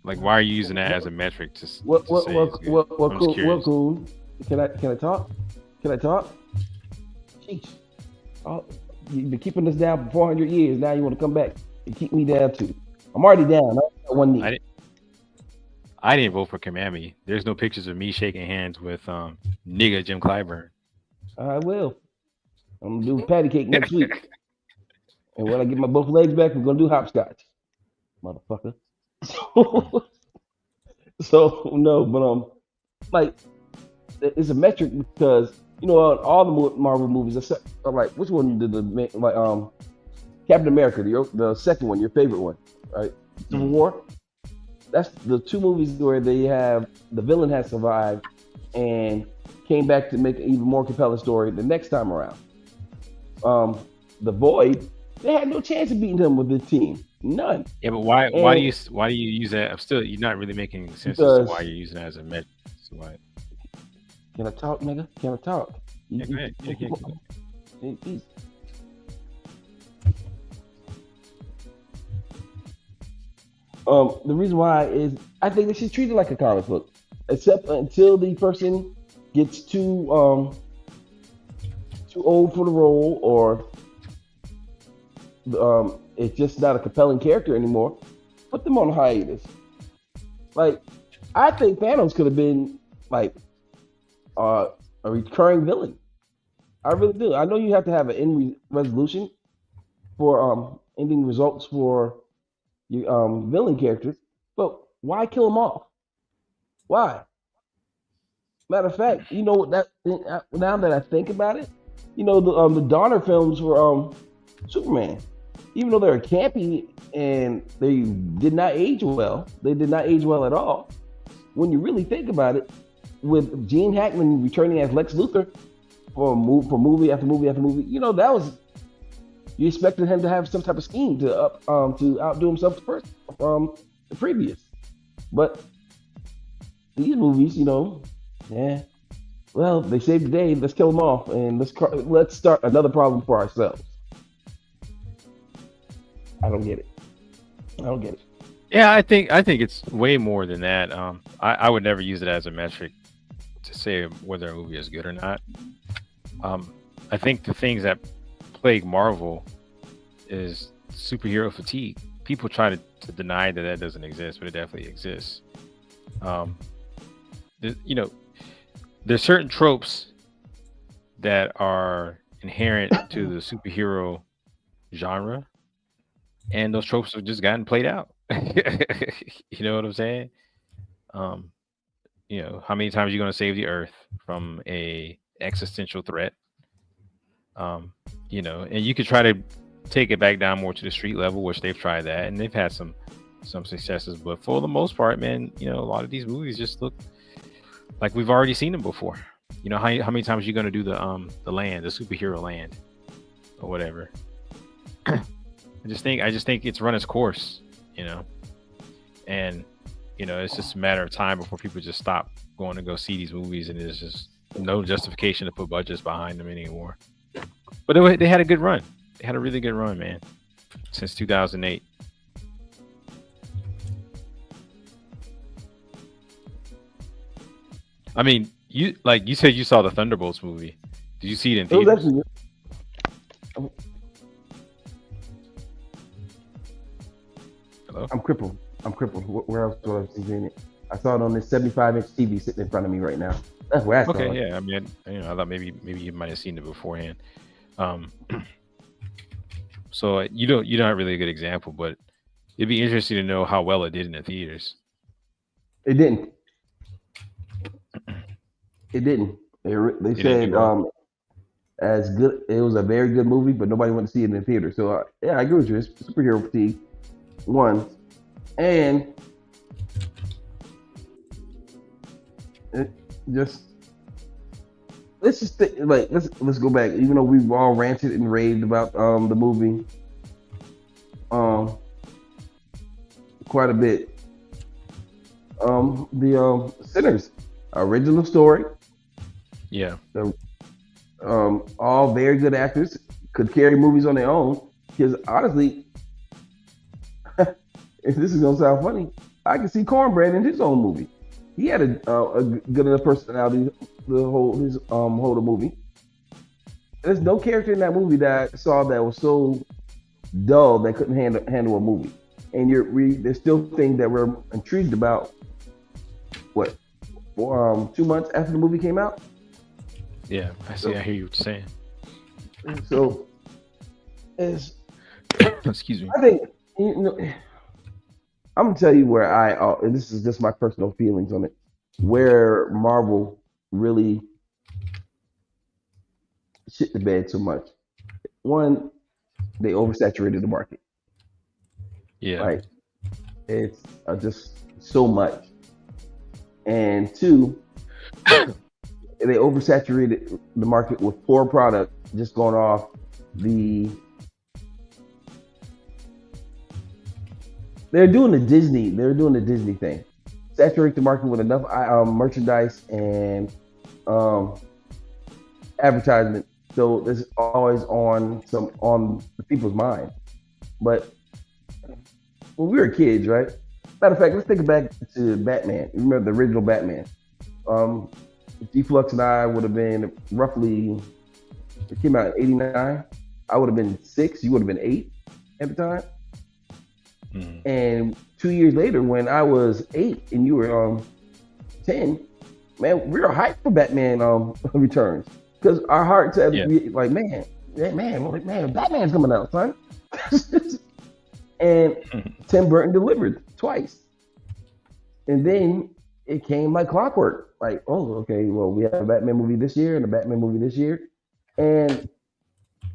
Like, why are you using that as a metric to say it's good? Cool. Can I talk? Can I talk? Sheesh. Oh, you've been keeping us down for 400 years. Now you want to come back and keep me down too. I'm already down. I got one knee. I didn't vote for Kamami. There's no pictures of me shaking hands with nigga Jim Clyburn. I will. I'm gonna do patty cake next week. And when I get my both legs back, we're gonna do hopscotch. Motherfucker. So no, but like it's a metric because all the Marvel movies except like which one did Captain America, the second one, your favorite one, right? Civil War. That's the two movies where the villain has survived and came back to make an even more compelling story the next time around. The Void, they had no chance of beating him with this team. None. Yeah, but why do you use that? You're not really making sense as to why you're using that as a metric. So why? Can I talk, nigga? Can I talk? Yeah, go ahead. The reason why is I think they should treat it like a comic book, except until the person gets too old for the role, or it's just not a compelling character anymore. Put them on hiatus. Like, I think Thanos could have been like a recurring villain. I really do. I know you have to have an end resolution for ending results for your villain characters, but why kill them off? Why? Matter of fact, now that I think about it, the Donner films for Superman, even though they're campy and they did not age well, at all. When you really think about it, with Gene Hackman returning as Lex Luthor for movie after movie after movie, that was, you expected him to have some type of scheme to outdo himself the previous. But these movies, well, they saved the day. Let's kill them off and let's start another problem for ourselves. I don't get it. Yeah, I think it's way more than that. I would never use it as a metric to say whether a movie is good or not. I think the things that plague Marvel is superhero fatigue. People try to deny that doesn't exist, but it definitely exists. There's certain tropes that are inherent to the superhero genre, and those tropes have just gotten played out. You know what I'm saying? How many times are you going to save the Earth from a existential threat? And you could try to take it back down more to the street level, which they've tried that, and they've had some successes. But for the most part, man, a lot of these movies just look like we've already seen them before. How many times are you going to do the superhero land, or whatever? I just think it's run its course, and it's just a matter of time before people just stop going to go see these movies, and there's just no justification to put budgets behind them anymore. But they had a good run. They had a really good run, man, since 2008. I mean, you said you saw the Thunderbolts movie. Did you see it in theaters? Hello? I'm crippled. Where else would I have seen it? I saw it on this 75-inch TV sitting in front of me right now. That's where I saw it. Okay, yeah. I mean, I thought maybe you might have seen it beforehand. So you're not really a good example, but it'd be interesting to know how well it did in the theaters. It didn't. They said as good. It was a very good movie, but nobody went to see it in the theater. So yeah, I agree with you. It's superhero fatigue. One, and it just let's just let's go back. Even though we've all ranted and raved about the movie quite a bit. The Sinners original story. Yeah. All very good actors, could carry movies on their own. Because honestly, if this is gonna sound funny, I can see Cornbread in his own movie. He had a good enough personality to hold the movie. There's no character in that movie that I saw that was so dull that couldn't handle a movie. And there's still things that we're intrigued about. What? 2 months after the movie came out. Yeah, I see. I hear you saying. So, it's. Excuse me. I think I'm gonna tell you where and this is just my personal feelings on it, where Marvel really shit the bed so much. One, they oversaturated the market. Yeah. Like, it's just so much. And two, they oversaturated the market with poor product, just going off the. They're doing the Disney thing. Saturate the market with enough merchandise and advertisement, so this is always on the people's mind. But when we were kids, right? Matter of fact, let's take it back to Batman. You remember the original Batman? D-Flux and I would have been roughly. It came out in '89. I would have been 6. You would have been 8 at the time. Mm-hmm. And 2 years later, when I was 8 and you were 10, man, we were hyped for Batman Returns, because our hearts had to be like, man, Batman's coming out, son. And Tim Burton delivered twice, and then it came like clockwork. Like, oh, okay, well, we have a Batman movie this year and a Batman movie this year, and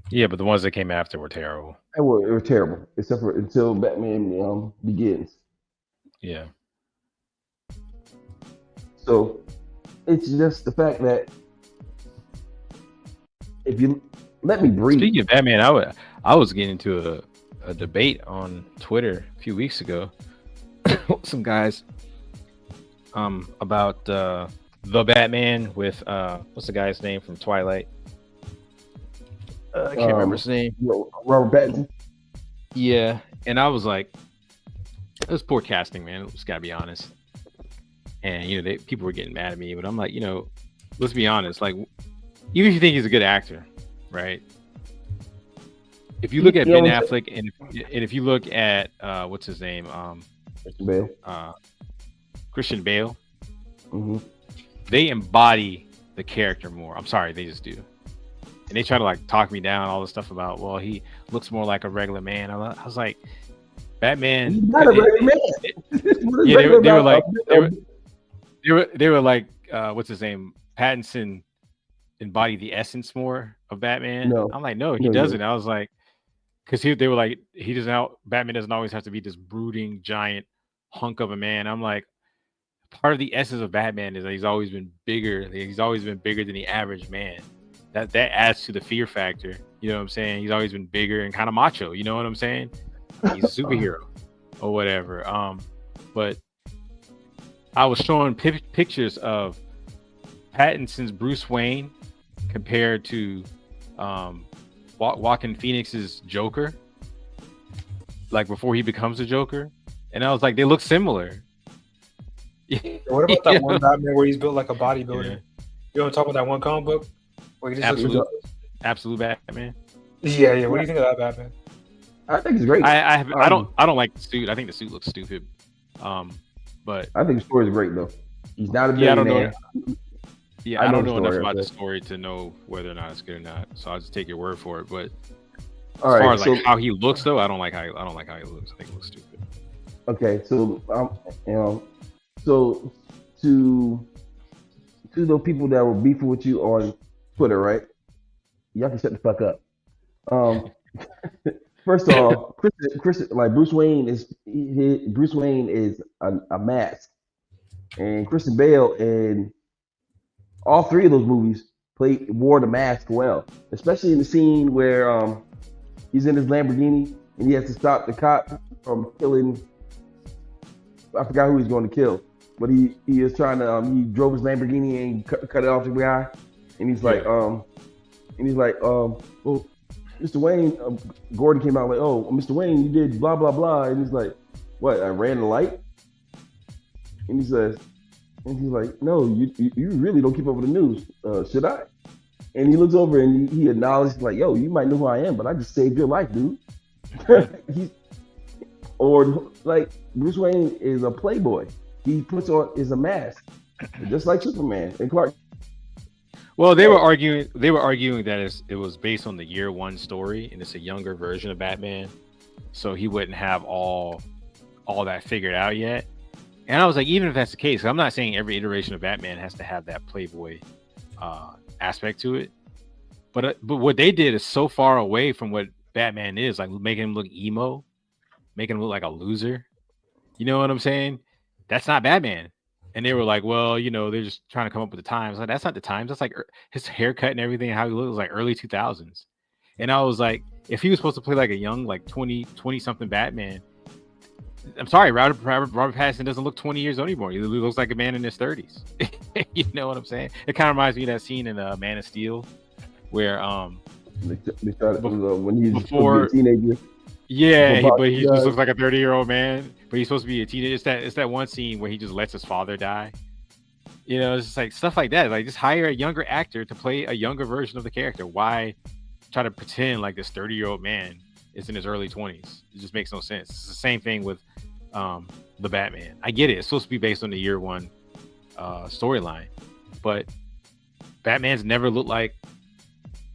yeah, but the ones that came after were terrible. They were terrible, except for until Batman Begins. Yeah. So it's just the fact that if you let me breathe. Speaking of Batman, I was getting into a debate on Twitter a few weeks ago. Some guys about the Batman with what's the guy's name from Twilight? I can't remember his name. Robert Pattinson. Yeah, and I was like, it was poor casting, man. Just gotta be honest. And people were getting mad at me, but I'm like, let's be honest. Like, even if you think he's a good actor, right? If you look at Ben Affleck and if you look at what's his name, Christian Bale, mm-hmm. They embody the character more. I'm sorry, they just do. And they try to like talk me down, all this stuff about, well, he looks more like a regular man. I was like, Batman. He's not a regular man. Yeah, they were like, what's his name? Pattinson embodied the essence more of Batman. No. I'm like, no, he doesn't. I was like, because they were like, Batman doesn't always have to be this brooding giant hunk of a man. I'm like, part of the essence of Batman is that he's always been bigger. He's always been bigger than the average man. That adds to the fear factor. You know what I'm saying? He's always been bigger and kind of macho. You know what I'm saying? He's a superhero or whatever. But I was showing pictures of Pattinson's Bruce Wayne compared to Joaquin Phoenix's Joker, like before he becomes a Joker, and I was like, they look similar. What about that one Batman where he's built like a bodybuilder? Yeah. You want to talk about that one comic book? Absolute Batman. Yeah. What do you think of that Batman? I think it's great. I don't like the suit. I think the suit looks stupid. But I think the story is great though. He's not a billionaire. I don't know enough about the story to know whether or not it's good or not. So I'll just take your word for it. But as far as like how he looks, though, I don't like how he looks. I think he looks stupid. Okay, so so to those people that were beefing with you on Twitter, right? Y'all can shut the fuck up. First off, Chris, like Bruce Wayne is a mask, and Christian Bale in all three of those movies wore the mask well, especially in the scene where he's in his Lamborghini and he has to stop the cop from killing. I forgot who he's going to kill, but he is trying to. He drove his Lamborghini and cut it off the guy, and he's like, well, Mr. Wayne, Gordon came out like, oh, Mr. Wayne, you did blah blah blah, and he's like, what? I ran the light, and he says, and he's like, no, you really don't keep up with the news, should I? And he looks over and he acknowledges like, yo, you might know who I am, but I just saved your life, dude. Or like Bruce Wayne is a playboy. He puts on is a mask, just like Superman and Clark. Well, they were arguing that it was based on the year one story, and it's a younger version of Batman, so he wouldn't have all that figured out yet. And I was like, even if that's the case, I'm not saying every iteration of Batman has to have that playboy aspect to it, but what they did is so far away from what Batman is, like making him look emo, making him look like a loser. You know what I'm saying? That's not Batman. And they were like, well, you know, they're just trying to come up with the times. Like, that's not the times. That's like his haircut and everything, how he looks like early 2000s. And I was like, if he was supposed to play like a young, like 20 something Batman, I'm sorry, Robert Pattinson doesn't look 20 years old anymore. He looks like a man in his 30s. You know what I'm saying? It kind of reminds me of that scene in Man of Steel where they started when he was a teenager. Yeah, but he just looks like a 30-year-old man. But he's supposed to be a teenager. It's that one scene where he just lets his father die. You know, it's just like stuff like that. Like, just hire a younger actor to play a younger version of the character. Why try to pretend like this 30-year-old man is in his early 20s? It just makes no sense. It's the same thing with the Batman. I get it. It's supposed to be based on the year one storyline, but Batman's never looked like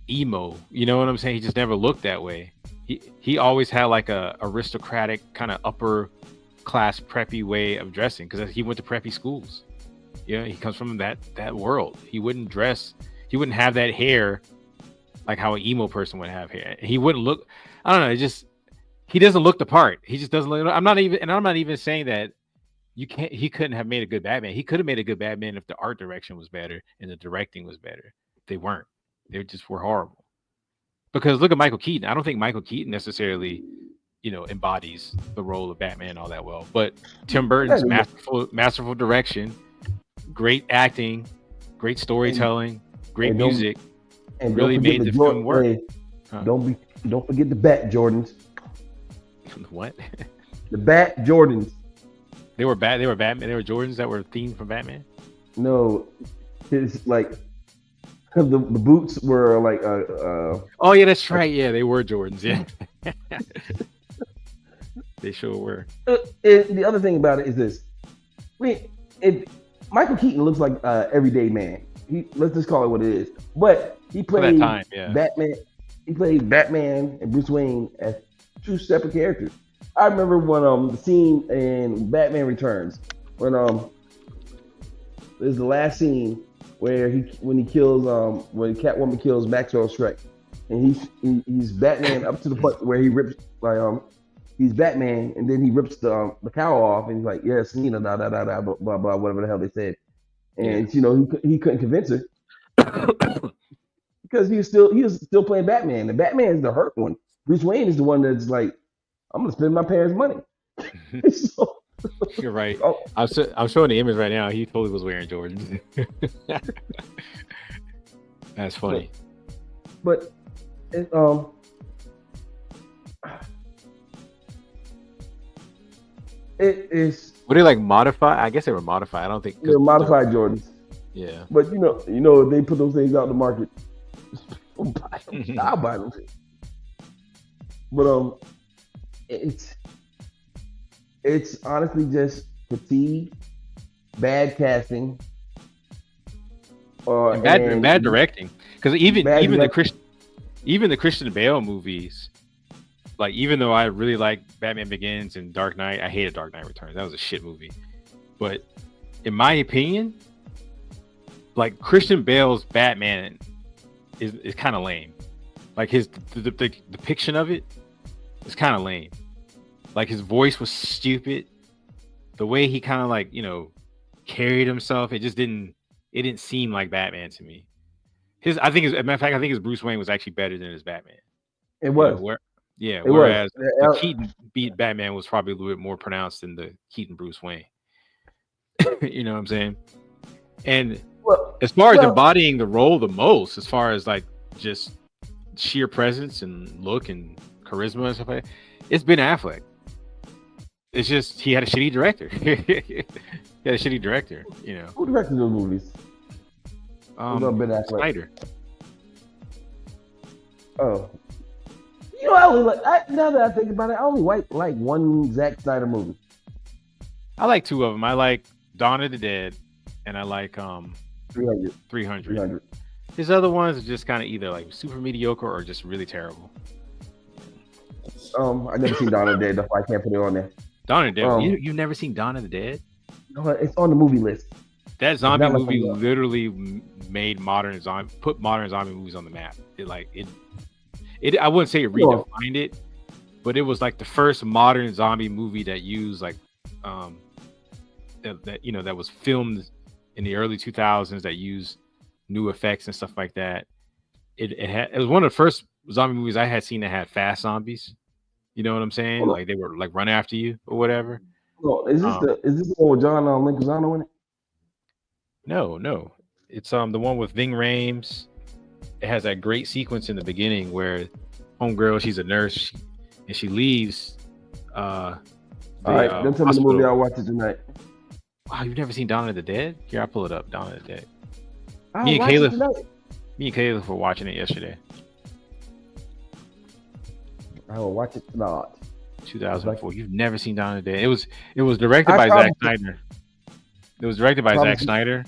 emo. You know what I'm saying? He just never looked that way. He always had like a aristocratic kind of upper class preppy way of dressing because he went to preppy schools. Yeah, he comes from that world. He wouldn't have that hair like how an emo person would have hair. He wouldn't look, I don't know, he doesn't look the part. He just doesn't look. I'm not even saying that he couldn't have made a good Batman. He could have made a good Batman if the art direction was better and the directing was better. They weren't. They just were horrible. Because look at Michael Keaton. I don't think Michael Keaton necessarily, you know, embodies the role of Batman all that well. But Tim Burton's masterful direction, great acting, great storytelling, great music, and really made the film work. Hey, don't forget the Bat Jordans. What? The Bat Jordans. They were Batman. They were Jordans that were themed from Batman. No, it's like the boots were like oh yeah, that's right. Yeah, they were Jordans. Yeah, they sure were. The other thing about it is this: Michael Keaton looks like everyday man. Let's just call it what it is. But he played Batman. He played Batman and Bruce Wayne as two separate characters. I remember when the scene in Batman Returns when there's the last scene where when Catwoman kills Maxwell Schreck, and he's Batman up to the point where he rips he's Batman, and then he rips the cowl off, and he's like, yes, Nina, da da da da, blah blah, whatever the hell they said, and you know he couldn't convince her because he was still playing Batman, and Batman is the hurt one. Bruce Wayne is the one that's like, I'm gonna spend my parents' money. So, you're right. Oh. I'm showing the image right now. He totally was wearing Jordans. That's funny. But it is. Were they like modified? I guess they were modified. I don't think they're modified Jordans. Yeah. But you know, they put those things out in the market. I'll buy them. But it's honestly just fatigue, bad casting, and bad directing. Because even the Christian Bale movies, like even though I really like Batman Begins and Dark Knight, I hated Dark Knight Returns. That was a shit movie. But in my opinion, like Christian Bale's Batman is kind of lame. Like the depiction of it is kind of lame. Like his voice was stupid. The way he kind of like, you know, carried himself, it didn't seem like Batman to me. I think, as a matter of fact, I think his Bruce Wayne was actually better than his Batman. It was. Whereas the Keaton beat Batman was probably a little bit more pronounced than the Keaton Bruce Wayne. You know what I'm saying? And as far as embodying the role the most, as far as like just sheer presence and look and charisma and stuff like that, it's Ben Affleck. It's just he had a shitty director. He had a shitty director, you know. Who directed those movies? Ben Affleck. Snyder. Oh. You know, I only now that I think about it, I only like one Zack Snyder movie. I like two of them. I like Dawn of the Dead, and I like 300. His other ones are just kind of either like super mediocre or just really terrible. I never seen Dawn of the Dead. That's why I can't put it on there. Dawn of the Dead. You've never seen Dawn of the Dead? No, it's on the movie list. That zombie movie literally put modern zombie movies on the map. It I wouldn't say it redefined it, but it was like the first modern zombie movie that used like that was filmed in the early 2000s that used new effects and stuff like that. It was one of the first zombie movies I had seen that had fast zombies. You know what I'm saying? Like they were like run after you or whatever. No, is this the one with John Leguizamo in it? No. It's the one with Ving Rhames. It has that great sequence in the beginning where homegirl, she's a nurse, and she leaves. All right, don't tell me the movie I'll watch it tonight. Wow, you've never seen Dawn of the Dead? Here, I'll pull it up. Dawn of the Dead. Me and Caleb were watching it yesterday. I will watch it tonight. 2004. You've never seen Dawn of the Dead? It was directed by Zack Snyder. It was directed by Zack Snyder,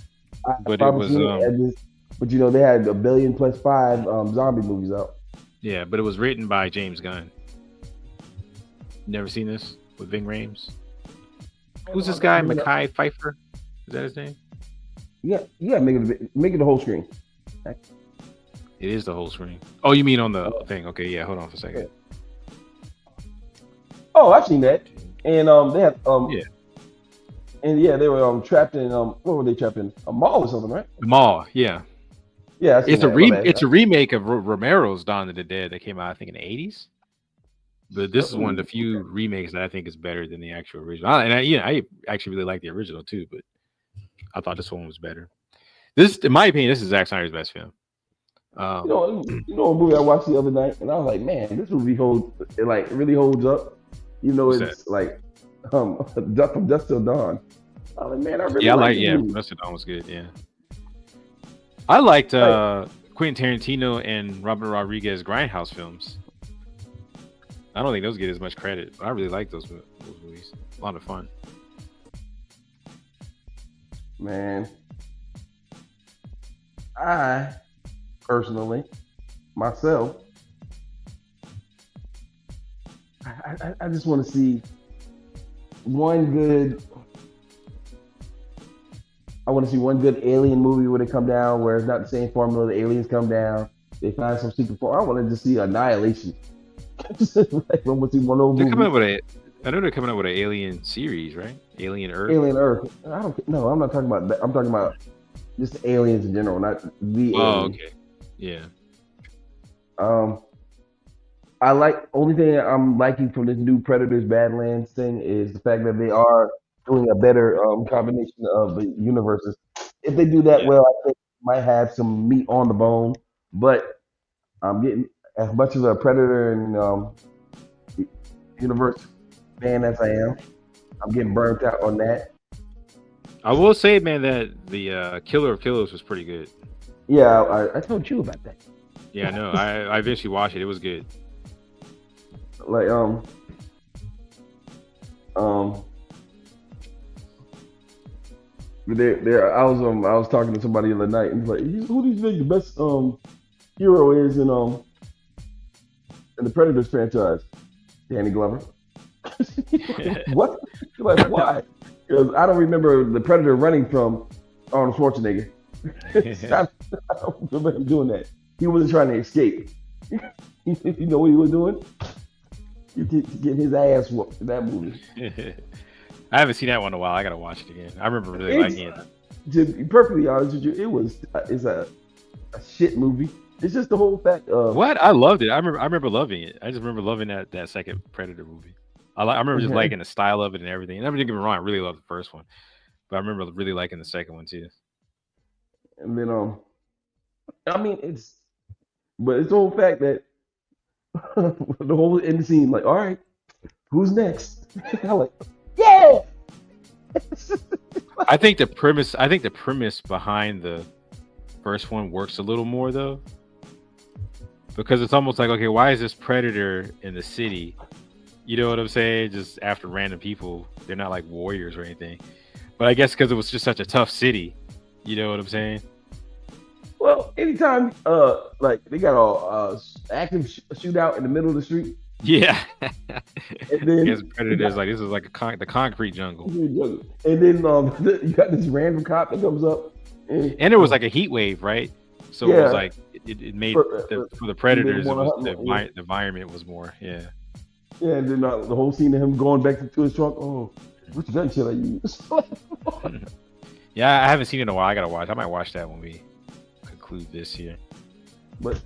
but it was. But you know they had 1 billion plus 5 zombie movies out. Yeah, but it was written by James Gunn. Never seen this with Ving Rhames? Who's this guy? Mekhi Phifer? Is that his name? Yeah, make it the whole screen. It is the whole screen. Oh, you mean on the thing? Okay, yeah. Hold on for a second. Oh, I've seen that. And they had they were trapped in what were they trapped in? A mall or something, right? The mall, yeah. Yeah, it's a remake of Romero's Dawn of the Dead that came out, I think, in the 80s. But this is one of the few remakes that I think is better than the actual original. And I actually really like the original too, but I thought this one was better. This, in my opinion, this is Zack Snyder's best film. You know a movie I watched the other night, and I was like, man, this movie really holds up. You know, it's like From Dusk Till Dawn. I was like, man, I really From Dusk Till Dawn was good. Yeah, I liked Quentin Tarantino and Robert Rodriguez Grindhouse films. I don't think those get as much credit, but I really like those movies. A lot of fun. Man, I personally, myself, I just want to see one good alien movie where they come down, where it's not the same formula. The aliens come down, they find some secret form. I want to just see Annihilation. I want to see one of those movies. I know they're coming up with an alien series, right? Alien Earth. Alien Earth. I'm not talking about that. I'm talking about just aliens in general, not the. Oh, okay. Yeah. Only thing I'm liking from this new Predators Badlands thing is the fact that they are doing a better combination of the universes. If they do that well, I think it might have some meat on the bone. But I'm getting as much of a Predator and universe fan as I am. I'm getting burnt out on that. I will say, man, that the Killer of Killers was pretty good. Yeah, I told you about that. Yeah, I know. I eventually watched it. It was good. Like there I was talking to somebody the other night and he's like, who do you think the best hero is in the Predators franchise? Danny Glover. What? Like, why? Because I don't remember the Predator running from Arnold Schwarzenegger. I don't remember him doing that. He wasn't trying to escape. You know what he was doing? You get his ass whooped in that movie. I haven't seen that one in a while. I gotta watch it again. I remember really liking it. To be perfectly honest with you, it's a shit movie. It's just the whole fact of What? I loved it. I remember loving it. I just remember loving that second Predator movie. I remember just liking the style of it and everything. And don't get me wrong, I really loved the first one, but I remember really liking the second one too. And then I mean it's the whole fact that the whole end the scene like, all right, who's next? I'm like, yeah. I think the premise behind the first one works a little more though, because it's almost like, okay, why is this predator in the city? You know what I'm saying? Just after random people, they're not like warriors or anything. But I guess because it was just such a tough city. You know what I'm saying? Well, anytime like they got a active shootout in the middle of the street. Yeah. And then because predators like this is like the concrete jungle. And then you got this random cop that comes up. And it was like a heat wave, right? So it was like it made for the predators. The environment was more, yeah. Yeah, and then the whole scene of him going back to his trunk. Oh, which gun should I use? Yeah, I haven't seen it in a while. I gotta watch. I might watch that when we conclude this here. But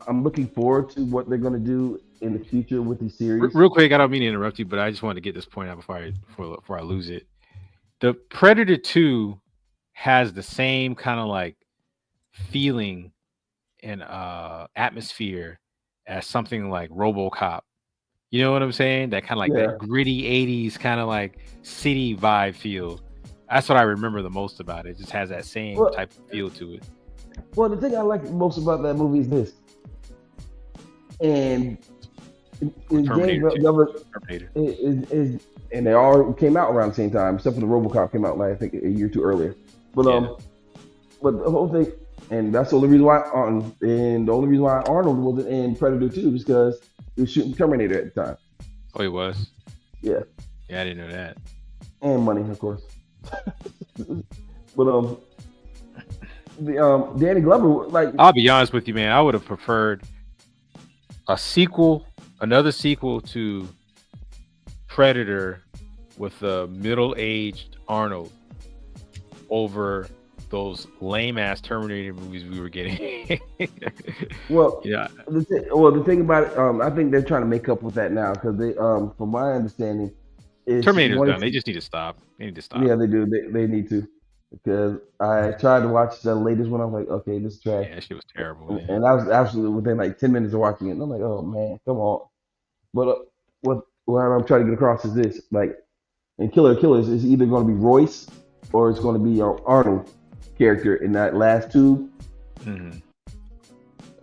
I'm looking forward to what they're gonna do in the future with these series. Real quick, I don't mean to interrupt you, but I just wanted to get this point out before I lose it. The Predator 2 has the same kind of like feeling and atmosphere as something like RoboCop. You know what I'm saying? That kind of like that gritty 80s kind of like city vibe feel. That's what I remember the most about it. It just has that same type of feel to it. Well, the thing I like most about that movie is this. And Terminator. And they all came out around the same time, except for the RoboCop came out like I think a year or two earlier. But but the whole thing, and that's the only reason why Arnold wasn't in Predator 2 is because he was shooting Terminator at the time. Oh, he was? Yeah. Yeah, I didn't know that. And money, of course. But Danny Glover, like, I'll be honest with you, man. I would have preferred another sequel to Predator with a middle-aged Arnold over those lame-ass Terminator movies we were getting. Well, yeah. The thing about it, I think they're trying to make up with that now because they, from my understanding, Terminator's done. They just need to stop. They need to stop. Yeah, they do. They need to. Because I tried to watch the latest one. I'm like, okay, this is trash. Yeah, that shit was terrible. Man. And I was absolutely within like 10 minutes of watching it. And I'm like, oh man, come on. But what I'm trying to get across is this: like, in Killer Killers, it's either going to be Royce or it's going to be Arnold character in that last tube. Mm-hmm.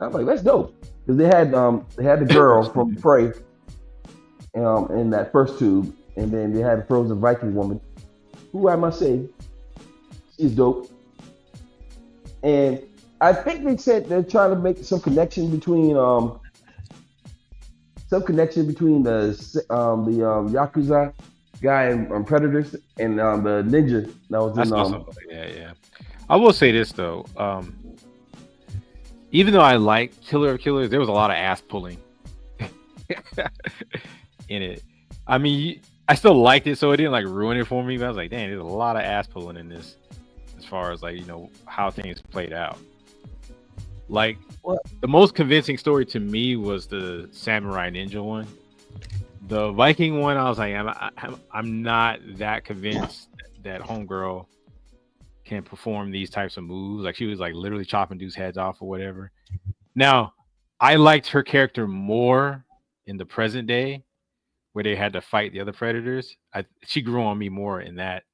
I'm like, that's dope because they had the girl from Prey in that first tube, and then they had the frozen Viking woman, who I must say, she's dope. And I think they said they're trying to make some connection between the Yakuza guy and Predators and the ninja that was in awesome. Yeah. I will say this though, even though I like Killer Killers, there was a lot of ass pulling in it. I mean, I still liked it, so it didn't like ruin it for me. But I was like, dang, there's a lot of ass pulling in this, as far as like, you know, how things played out. Like, the most convincing story to me was the Samurai Ninja one. The Viking one, I was like, I'm not that convinced that homegirl can perform these types of moves. Like, she was like literally chopping dudes' heads off or whatever. Now, I liked her character more in the present day, where they had to fight the other Predators. She grew on me more in that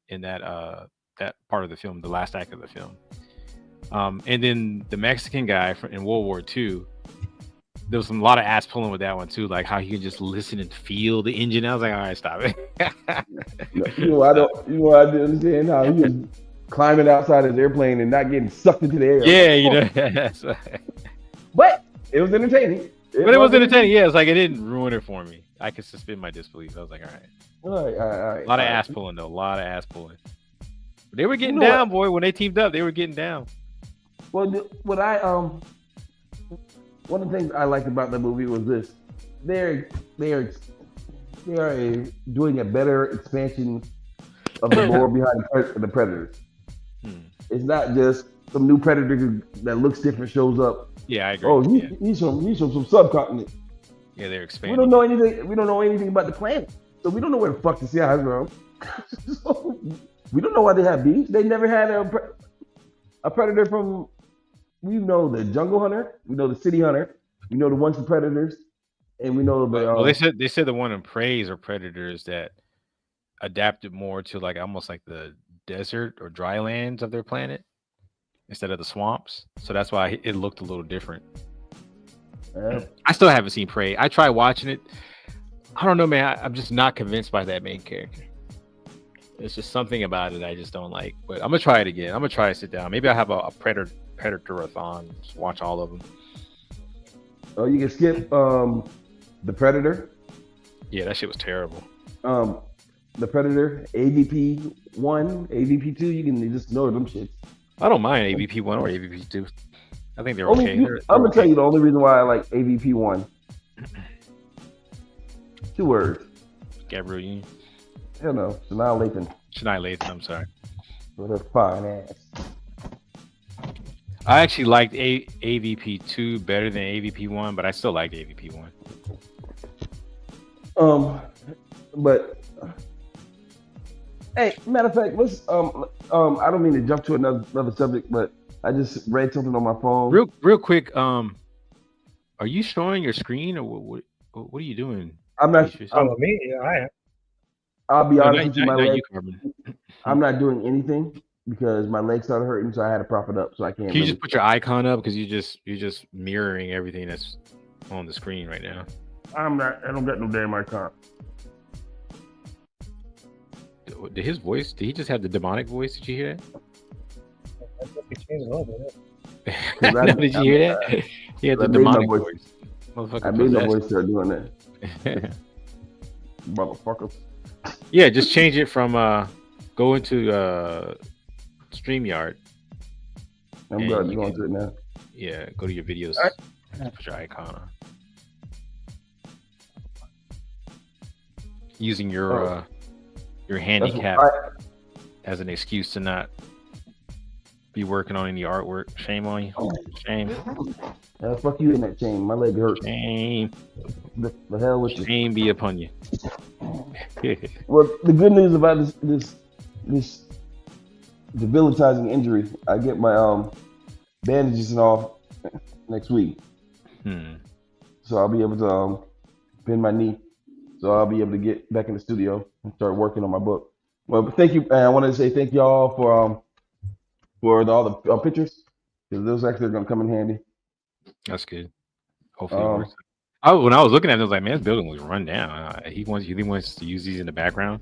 part of the film, the last act of the film. And then the Mexican guy in World War II, there was a lot of ass pulling with that one too, like how he could just listen and feel the engine. I was like, all right, stop it. I didn't understand how he was climbing outside his airplane and not getting sucked into the air. Yeah, you know. But it was entertaining. It was entertaining. Yeah, it's like it didn't ruin it for me. I could suspend my disbelief. I was like, all right. All right. A lot of ass pulling though. A lot of ass pulling. But they were getting down, boy. When they teamed up, they were getting down. Well, one of the things I liked about the movie was this: they are doing a better expansion of the lore behind the Predators. It's not just some new predator that looks different shows up. Yeah, I agree. Oh, yeah. he's from some subcontinent. Yeah, they're We expanding. don't know anything. We don't know anything about the planet, so we don't know where the fuck the sea is from. So, we don't know why they have beef. They never had a predator from. We know the jungle hunter. We know the city hunter. We know the ones for predators, and we know the. Well, they said the one in preys are predators that adapted more to like almost like the desert or dry lands of their planet instead of the swamps. So that's why it looked a little different. I still haven't seen Prey. I tried watching it. I don't know, man. I'm just not convinced by that main character. There's just something about it I just don't like. But I'm gonna try it again. I'm gonna try to sit down. Maybe I'll have a Predator-a-thon. Just watch all of them. Oh, you can skip the Predator. Yeah, that shit was terrible. The Predator, AVP 1, AVP 2. You can just know them shits. I don't mind AVP 1 or AVP 2. I think they're okay. I'm gonna tell you the only reason why I like AVP 1. 2 words. Gabriel Union. Hell no, Shania Lathan. Shania Lathan, I'm sorry. With her fine ass. I actually liked AVP 2 better than AVP 1, but I still liked AVP 1. But hey, matter of fact, let's I don't mean to jump to another subject, but I just read something on my phone. Real quick, are you showing your screen or what are you doing? I'm not. Me? Yeah, I am. I'll be honest with you, my leg. You, I'm not doing anything because my leg started hurting, so I had to prop it up so I can't. Can you just put your icon up because you're just mirroring everything that's on the screen right now? I'm not. I don't got no damn icon. Did his voice? Did he just have the demonic voice? Did you hear that? Did you hear that? He had the demonic voice. I made my voice start doing that. Motherfuckers. Yeah, just change it from go into StreamYard. I'm going to it now. Yeah, go to your videos. Put your icon on. Using your handicap as an excuse to not be working on any artwork. Shame on you. Shame. Fuck you in that chain. My leg hurts. Shame. The hell with you. Shame be upon you. Well, the good news about this debilitating injury, I get my bandages and all next week. So I'll be able to bend my knee. So I'll be able to get back in the studio and start working on my book. Well, thank you. I wanted to say thank y'all for all the pictures, because those actually are going to come in handy. That's good. Hopefully it works. When I was looking at it, I was like, man, this building was run down. He wants to use these in the background.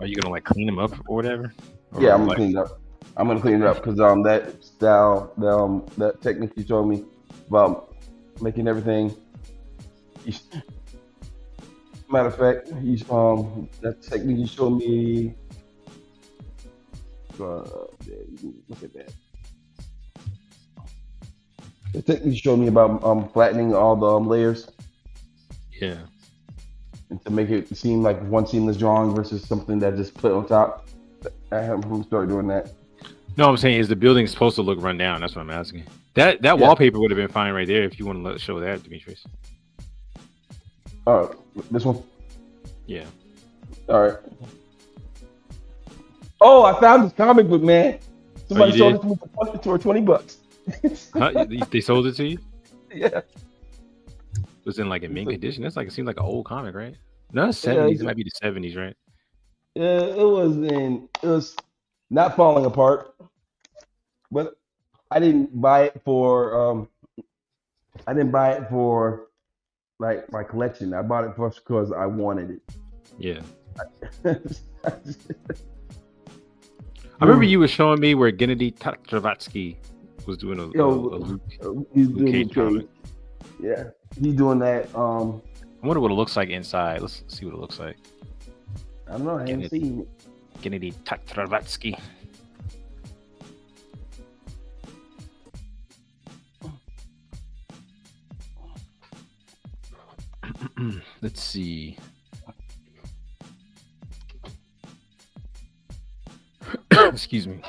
Are you gonna like clean them up or whatever? Yeah, I'm gonna clean it up. I'm gonna clean it up because that style, that technique you showed me about making everything. Matter of fact, that technique you showed me. Look at that. The technique you showed me about flattening all the layers. Yeah. And to make it seem like one seamless drawing versus something that just put on top. I have to start doing that. No, I'm saying, is the building supposed to look run down? That's what I'm asking. That wallpaper would have been fine right there if you want to show that, Demetrius. This one? Yeah. All right. Oh, I found this comic book, man. Somebody sold it to me for $20. Huh? They sold it to you? Yeah. It was in like a mint edition. That's like, it seems like an old comic, right? No, 70s. It might be the 70s, right? Yeah, it was not falling apart, but I didn't buy it for like my collection. I bought it first because I wanted it. Yeah. I remember you were showing me where Gennady Tartakovsky was doing a Luke Cage comic. Yeah, he's doing that. I wonder what it looks like inside. Let's see what it looks like. I don't know. I haven't seen it. Gennady Tartakovsky. Let's see. Excuse me.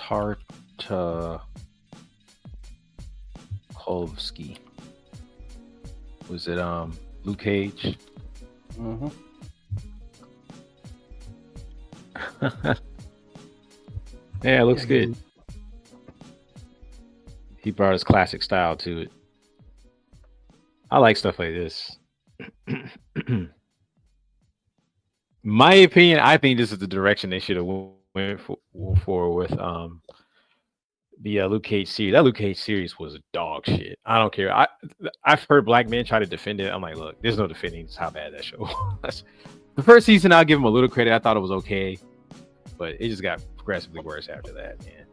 Tartakovsky. Was it Luke Cage? Mm-hmm. Yeah, it looks good. He brought his classic style to it. I like stuff like this. My opinion, I think this is the direction they should have went for with the Luke Cage series. That Luke Cage series was dog shit. I don't care. I've heard black men try to defend it. I'm like, look, there's no defending how bad that show was. The first season, I'll give him a little credit. I thought it was okay, but it just got progressively worse after that, man.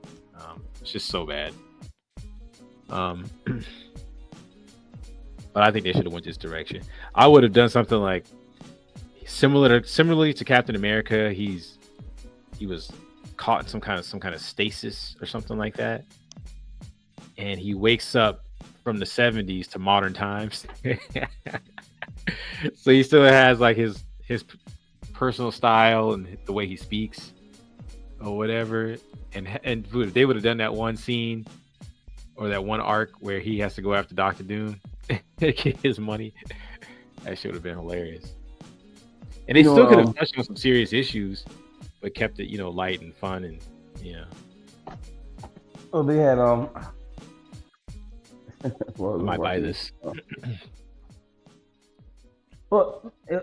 It's just so bad. But I think they should have went this direction. I would have done something like similarly to Captain America. He was caught in some kind of stasis or something like that, and he wakes up from the 70s to modern times. So he still has like his personal style and the way he speaks or whatever. And if they would have done that one scene or that one arc where he has to go after Dr. Doom to get his money, that should have been hilarious. And they still could have touched on some serious issues, but kept it, light and fun, and Oh, they had I might buy this. Well, I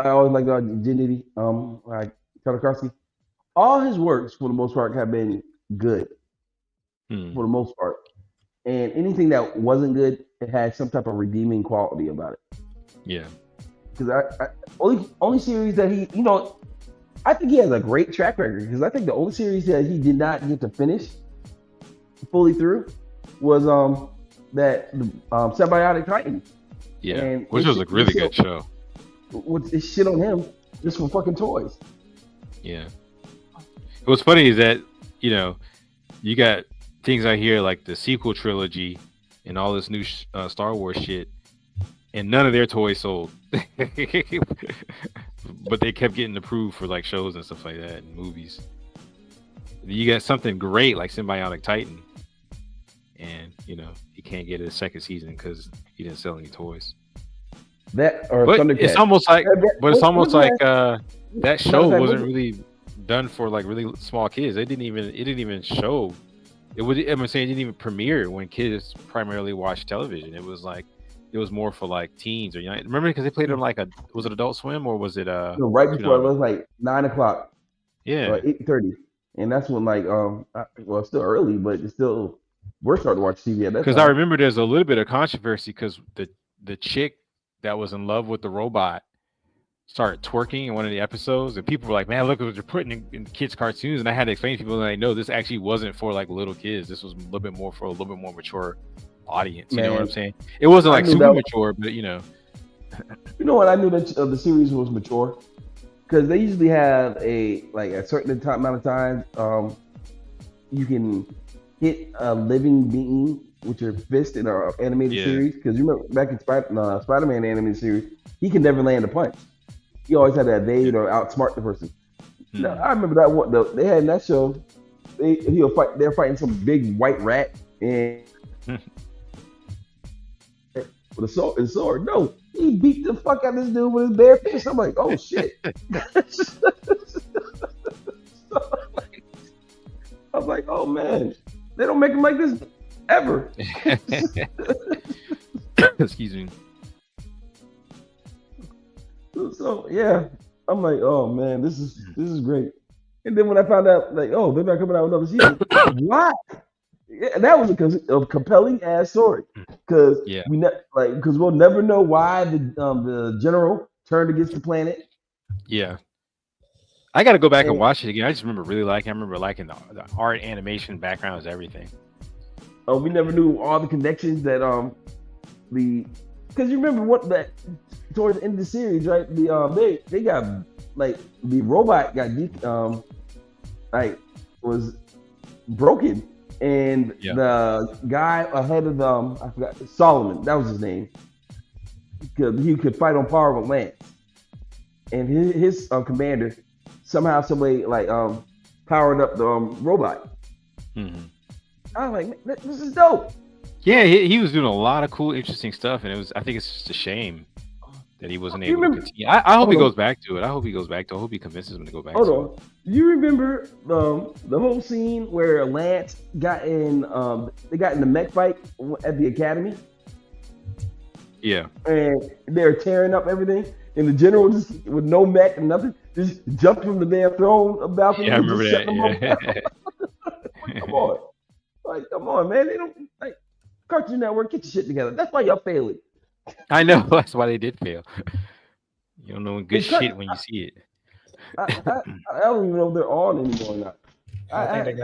always like Dignity. Like Tartakovsky, all his works for the most part have been good for the most part, and anything that wasn't good, it had some type of redeeming quality about it. Yeah, because I only series that he, I think he has a great track record, because I think the only series that he did not get to finish fully through was that Symbiotic Titan. Yeah, and which was a really good show. It's shit on him just for fucking toys. Yeah. What's funny is that, you got things out here like the sequel trilogy and all this new Star Wars shit, and none of their toys sold. But they kept getting approved for like shows and stuff like that and movies. You got something great like Symbiotic Titan, and he can't get a second season because he didn't sell any toys. That or but Thundercat. It's almost like, that show wasn't really done for like really small kids. It didn't even show. I'm saying it didn't even premiere when kids primarily watch television. It was more for like teens or young. Remember, because they played it on was it Adult Swim or was it right before it was like 9:00? Yeah, or 8:30, and that's when it's still early, but it's still we're starting to watch TV at that time. Because I remember there's a little bit of controversy because the chick that was in love with the robot started twerking in one of the episodes, and people were like, "Man, look what you're putting in kids' cartoons." And I had to explain to people, and I know this actually wasn't for like little kids. This was a little bit more for a little bit more mature audience. You know what I'm saying? It wasn't like super mature, but You know what? I knew that the series was mature because they usually have a certain amount of times you can hit a living being with your fist in an animated series. Because you remember back in Spider-Man animated series, he can never land a punch. He always had to evade or outsmart the person. No, I remember that one. They had in that show. They're fighting some big white rat and with a sword. No, he beat the fuck out of this dude with his bare fist. I'm like, oh shit. I'm like, oh man, they don't make him like this ever. Excuse me. So yeah, I'm like, oh man, this is great. And then when I found out, like, oh, they're not coming out with another season. Why? Yeah, that was a compelling ass story. Because we'll never know why the general turned against the planet. Yeah, I got to go back and watch it again. I just remember really liking. I remember liking the art, animation, backgrounds, everything. We never knew all the connections that because you remember what that towards the end of the series, right? They got like the robot got was broken, and the guy ahead of them, I forgot, Solomon, that was his name, because he could fight on par with Lance, and his commander somehow, somebody powered up the robot. Mm-hmm. I was like, man, this is dope. Yeah, he was doing a lot of cool, interesting stuff, and I think it's just a shame that he wasn't able to continue. I hope he goes back to it. I hope he convinces him to go back to it. Hold on. You remember the whole scene where Lance got in they got in the mech fight at the academy? Yeah. And they're tearing up everything, and the general just with no mech and nothing just jumped from the damn throne balcony. Yeah, I remember that. Yeah. Come on, man. They don't like Cartoon Network. Get your shit together. That's why y'all failing. I know. That's why they did fail. You don't know good shit when you see it. I don't even know if they're on anymore or not. I don't think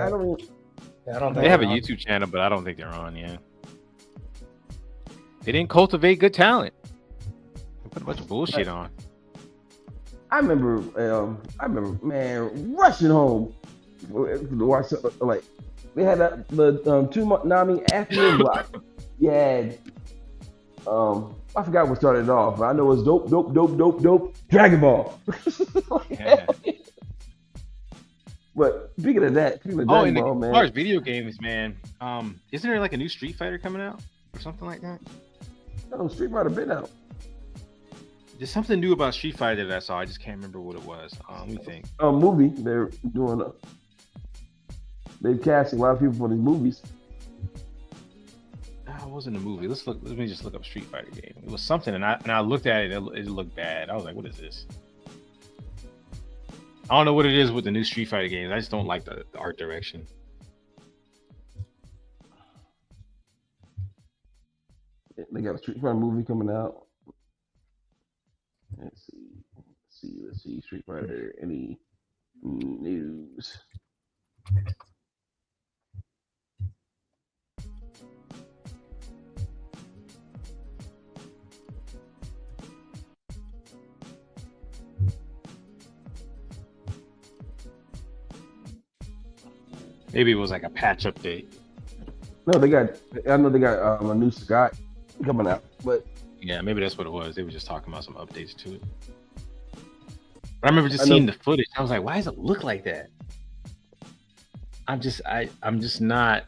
they have a YouTube channel, but I don't think they're on. Yeah. They didn't cultivate good talent. They put a bunch of bullshit on. I remember, man, rushing home to watch like they had the two Nami afternoon block. Yeah. I forgot what started it off, but I know it's dope. Dragon Ball. Yeah. But speaking of Dragon Ball, man. As far as video games, man, isn't there like a new Street Fighter coming out or something like that? No, Street Fighter been out. There's something new about Street Fighter that I saw. I just can't remember what it was. Let me think. Movie. They're doing they've cast a lot of people for these movies. It wasn't a movie. Let me just look up Street Fighter game. It was something, and I looked at it. It looked bad. I was like, "What is this?" I don't know what it is with the new Street Fighter games. I just don't like the art direction. They got a Street Fighter movie coming out. Let's see. Street Fighter. Any news? Maybe it was like a patch update. No, I know they got a new Sagat coming out, but yeah, maybe that's what it was. They were just talking about some updates to it. But I remember just seeing the footage. I was like, why does it look like that? I'm just not.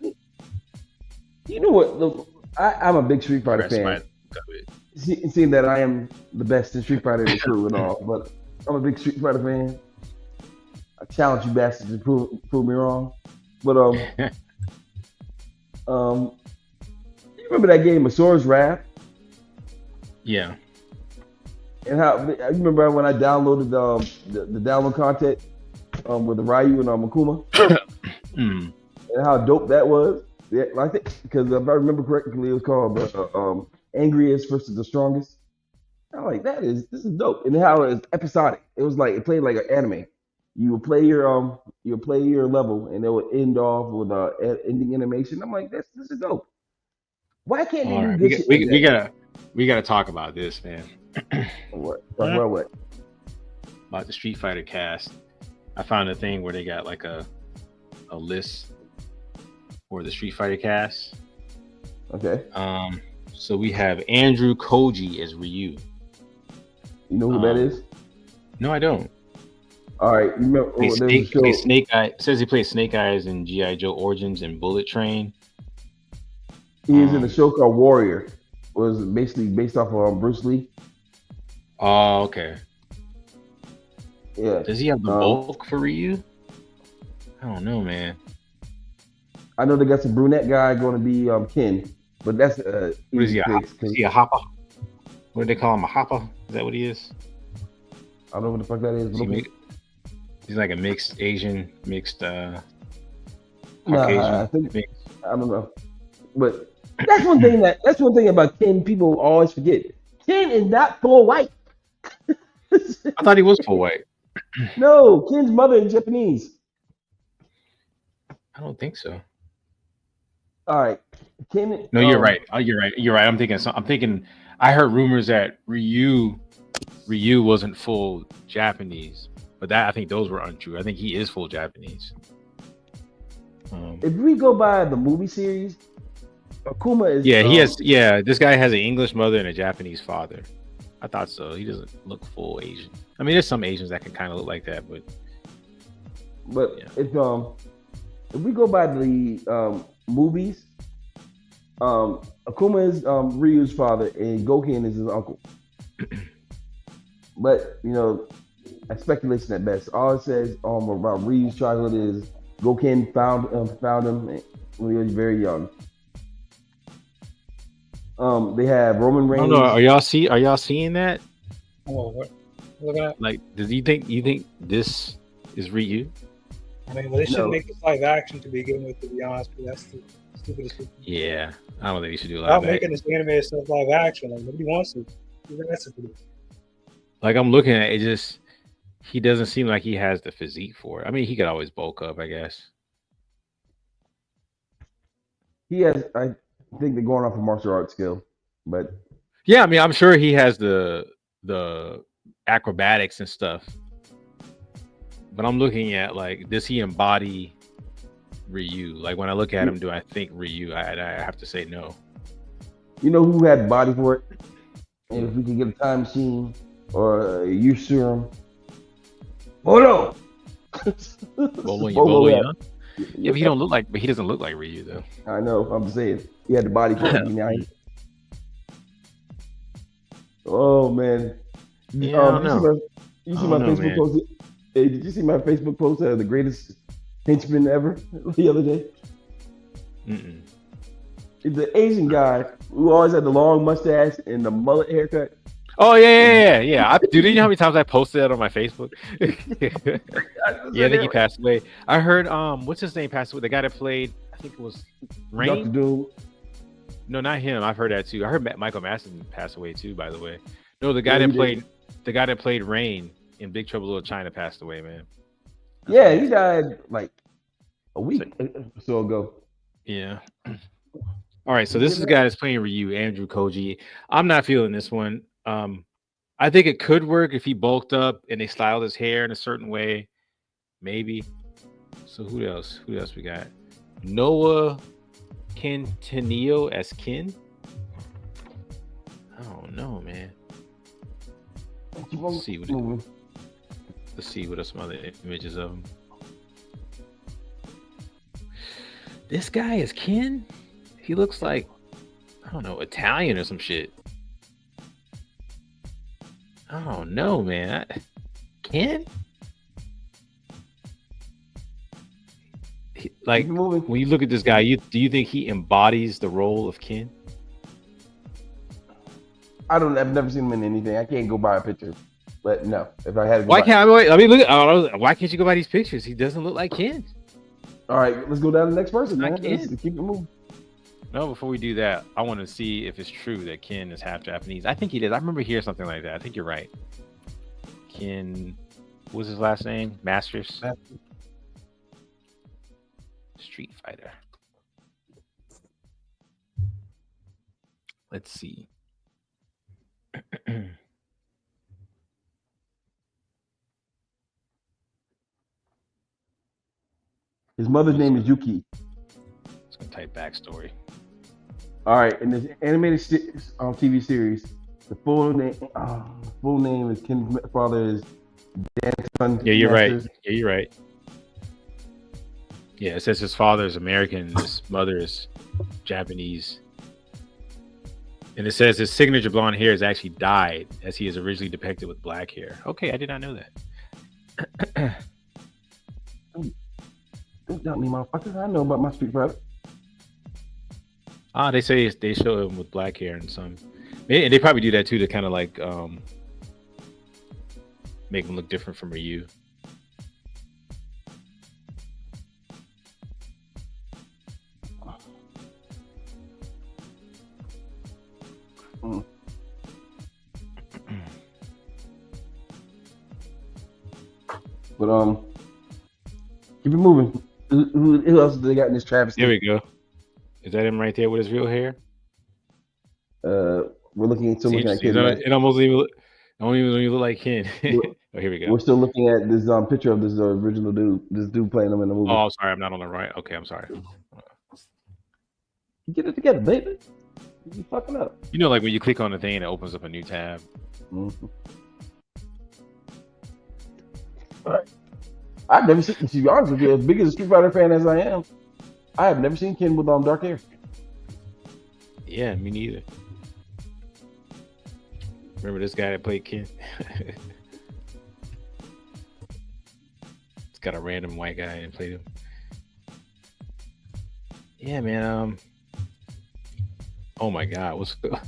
You know what? I'm a big Street Fighter fan. Seeing that I am the best in Street Fighter in the crew and all, but I'm a big Street Fighter fan. I challenge you bastards to prove me wrong. But you remember that game, Masora's Wrath? Yeah. And how I remember when I downloaded the download content with the Ryu and Makuma, and how dope that was. Yeah, I think because if I remember correctly, it was called Angriest versus the Strongest. I'm like, this is dope, and how it was episodic. It was like it played like an anime. You would play your level, and it would end off with ending animation. I'm like, this is dope. Why can't they do good shit? We gotta talk about this, man. What? What? About the Street Fighter cast. I found a thing where they got like a list for the Street Fighter cast. Okay. So we have Andrew Koji as Ryu. You know who that is? No, I don't. All right, you remember Snake Eye. It says he plays Snake Eyes in G.I. Joe Origins and Bullet Train. He is in a show called Warrior. It was basically based off of Bruce Lee. Oh, okay. Yeah. Does he have the bulk for Ryu? I don't know, man. I know they got some brunette guy going to be Ken, but that's what is he? Is he a hopper? What do they call him? A hopper? Is that what he is? I don't know what the fuck that is. He's like a mixed Asian, Caucasian. I don't know, but that's one thing about Ken people always forget. Ken is not full white. I thought he was full white. No, Ken's mother is Japanese. I don't think so. All right, Ken. No, you're right. Oh, you're right. I'm thinking. I heard rumors that Ryu wasn't full Japanese. But I think those were untrue. I think he is full Japanese. If we go by the movie series, Akuma is. Yeah, he has. Yeah, this guy has an English mother and a Japanese father. I thought so. He doesn't look full Asian. I mean, there's some Asians that can kind of look like that, but But Yeah. if we go by the movies, Akuma is Ryu's father and Goken is his uncle. But that's speculation at best. All it says about Ryu's childhood is Goken found him when he was very young. They have Roman I Reigns. don't know. Are y'all seeing that? Oh, what? Look at that. Like, does you think this is Ryu? I mean, well, they shouldn't No. make this live action to begin with, to be honest. But that's the stupidest thing. Yeah, I don't think you should do a lot Stop of that. making this animated stuff live action. Like nobody wants it. That's it. Like, I'm looking at it, just he doesn't seem like he has the physique for it. I mean, he could always bulk up, I guess. He has, I think they're going off a martial arts skill, but Yeah, I mean, I'm sure he has the acrobatics and stuff. But I'm looking at, like, does he embody Ryu? Like, when I look at him, do I think Ryu? I have to say no. you know who had the body for it? And if we could get a time machine or a youth serum, Bolo. Bolo Young? Yeah, but he doesn't look like Ryu though. I know. I'm saying he had the body for it. Oh man. Yeah, I don't know. You see my Facebook post? Hey, did you see my Facebook post of the greatest henchman ever the other day? Mm-mm. It's the Asian guy who always had the long mustache and the mullet haircut. Oh yeah. Dude, you know how many times I posted that on my Facebook? Yeah, I think he passed away. I heard what's his name passed away? The guy that played, I think it was Rain. Dr. Doom. No, not him. I've heard that too. I heard Michael Madsen passed away too, by the way. No, the guy that played Rain in Big Trouble in Little China passed away, man. Yeah, he died like a week or so ago. Yeah. All right, so this is the guy that's playing Ryu, Andrew Koji. I'm not feeling this one. I think it could work if he bulked up and they styled his hair in a certain way, maybe. So who else? Who else we got? Noah Centineo as Kin. I don't know, man. Let's see what are some other images of him. This guy is Kin. He looks like, I don't know, Italian or some shit. I don't know, man. Ken? Like, when you look at this guy, do you think he embodies the role of Ken? I've never seen him in anything. I can't go by a picture. But no, if I had to go why can't why can't you go by these pictures? He doesn't look like Ken. All right, let's go down to the next person, man. Let's keep it moving. No, before we do that, I want to see if it's true that Ken is half Japanese. I think he is. I remember hearing something like that. I think you're right. Ken, what was his last name? Masters? Street Fighter. Let's see. His mother's name is Yuki. It's gonna type backstory. All right, in this animated TV series, the full name is Ken's father is Dan. Yeah, you're right. Yeah, you're right. Yeah, it says his father is American and his mother is Japanese. And it says his signature blonde hair is actually dyed, as he is originally depicted with black hair. Okay, I did not know that. Don't doubt me, motherfucker. I know about my Street Fighter. They say they show him with black hair and some, and they probably do that too to kind of like make him look different from Ryu. But keep it moving. Who else they got in this travesty? There we go. Is that him right there with his real hair? We're looking at looking at Ken. It almost even look like Ken. Oh, here we go. We're still looking at this picture of this original dude. This dude playing him in the movie. Oh, I'm sorry, I'm not on the right. Okay, I'm sorry. Get it together, baby. You fucking up. You know, like when you click on the thing, it opens up a new tab. Mm-hmm. All right. I've never seen. To be honest with you, as big as a Street Fighter fan as I am, I have never seen Ken with dark hair. Yeah, me neither. Remember this guy that played Ken? It's got a random white guy and played him. Yeah, man. Oh my God, what's the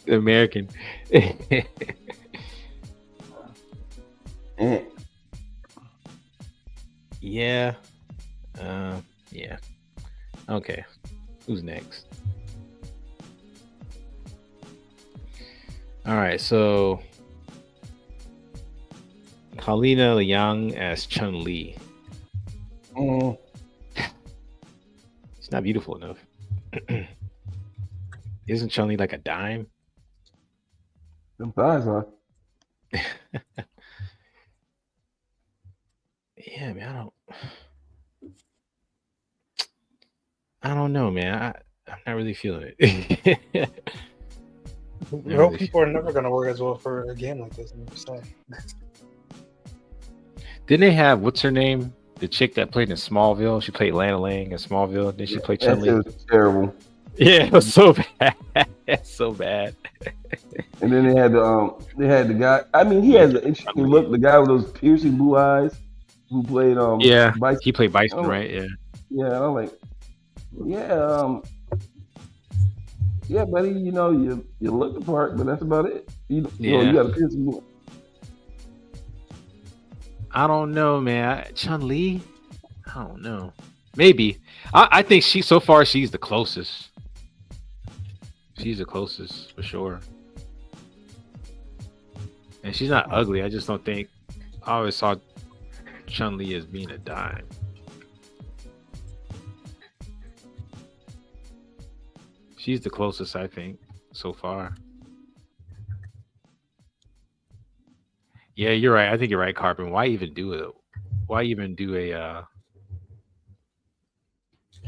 American? Eh. Yeah. Yeah. Okay. Who's next? All right, so Paulina Liang as Chun-Li. Mm. She's not beautiful enough. Isn't Chun-Li like a dime? Them thighs, huh? Yeah, man. I don't know, man. I'm not really feeling it. Real people are never going to work as well for a game like this. Didn't they have, what's her name? The chick that played in Smallville. She played Lana Lang in Smallville. Then she played Chun-Li. That was terrible. Yeah, it was so bad. So bad. And then they had the guy. I mean, he has an interesting look. The guy with those piercing blue eyes, who played yeah, Bison. he played Bison, right? Yeah. Yeah, and I'm like, yeah, buddy. You know, you look the part, but that's about it. You know, you got a piercing blue. I don't know, man. Chun-Li? I don't know. Maybe. I think she's the closest. She's the closest for sure. And she's not ugly. I just don't think. I always saw Chun-Li as being a dime. She's the closest, I think, so far. Yeah, you're right. I think you're right, Carpin. Why even do it? Why even do a?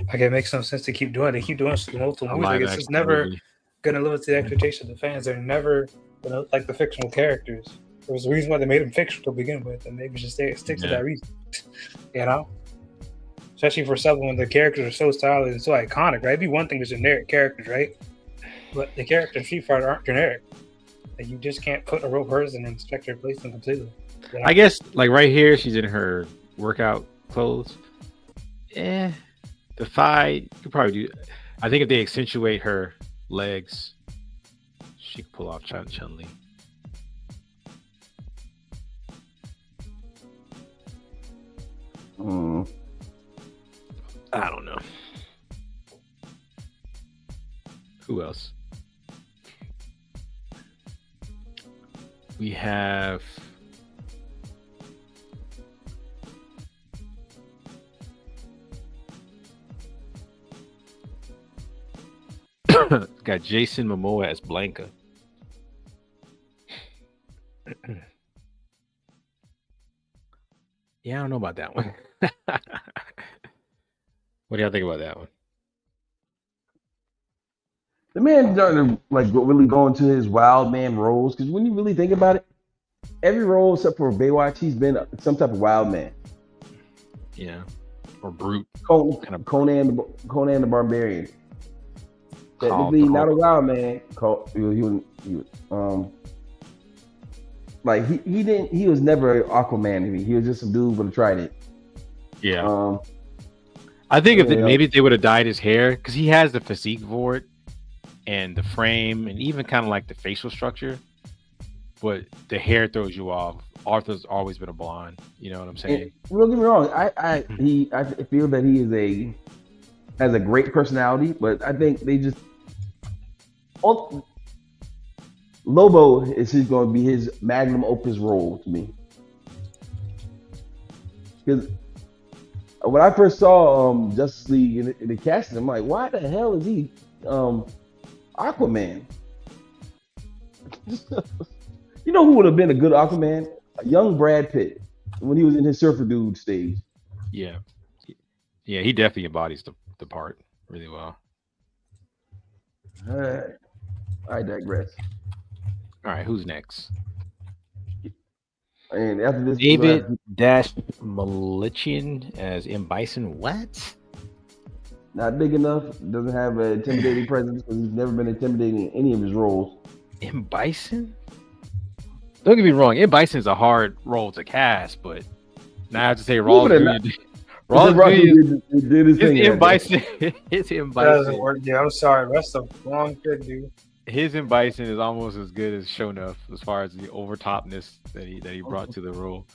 Like, it makes no sense to keep doing it. They keep doing multiple movies. Like, it's just never going to limit the expectations of the fans. They're never going to like the fictional characters. There was a reason why they made them fictional to begin with, and maybe just stick to that reason. You know? Especially for something when the characters are so stylish and so iconic, right? It'd be one thing with generic characters, right? But the characters in Street Fighter aren't generic. Like, you just can't put a real person and expect to replace them completely. You know? I guess, like right here, she's in her workout clothes. Yeah. The thigh, you could probably do. I think if they accentuate her legs, she could pull off Chun-Li. I don't know. Who else? We have got Jason Momoa as Blanca. Yeah, I don't know about that one. What do y'all think about that one? The man starting to like really go into his wild man roles, because when you really think about it, every role except for Baywatch, he's been some type of wild man. Yeah, or brute. Conan the Barbarian. Technically not a wild man. He was never Aquaman to me. He was just some dude with a trident. Yeah. I think if maybe they would have dyed his hair, because he has the physique for it and the frame and even kind of like the facial structure, but the hair throws you off. Arthur's always been a blonde. You know what I'm saying? Don't get me wrong. I feel that he has a great personality, but I think they just Lobo is going to be his magnum opus role to me, because when I first saw Justice League in the casting, I'm like, why the hell is he Aquaman? You know who would have been a good Aquaman? A young Brad Pitt when he was in his Surfer Dude stage. Yeah, he definitely embodies the part really well. I digress. All right, who's next? And after this, David Dash Malichian as M. Bison. What? not big enough, doesn't have an intimidating presence because he's never been intimidating in any of his roles. M. Bison? Don't get me wrong, M. Bison is a hard role to cast, but now I have to say Raw Jr. Jr. did his thing. His M. Bison. His M. Bison. Yeah, I'm sorry. That's the wrong kid, dude. His M. Bison is almost as good as Shonuff as far as the overtopness that he brought to the role.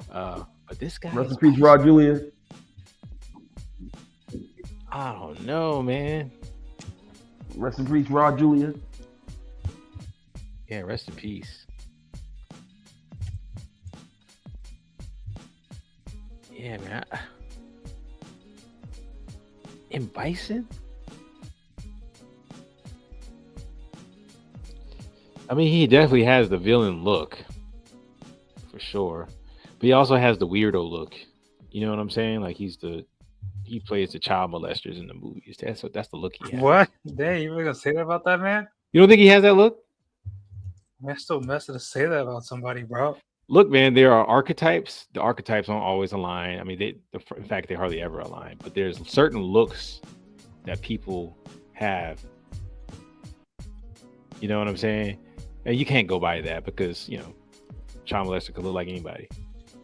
But this guy. Rest in peace, Raw Julia. I don't know, man. Rest in peace, Raw Julia. Yeah, rest in peace. Yeah, man. M. Bison? I mean, he definitely has the villain look, for sure. But he also has the weirdo look. You know what I'm saying? Like he plays the child molesters in the movies. That's the look he has. What? Dang, you really gonna say that about that man? You don't think he has that look? Man, still messing to say that about somebody, bro. Look, man, there are archetypes. The archetypes don't always align. I mean, in fact, they hardly ever align. But there's certain looks that people have. You know what I'm saying? And you can't go by that because, you know, child molester could look like anybody.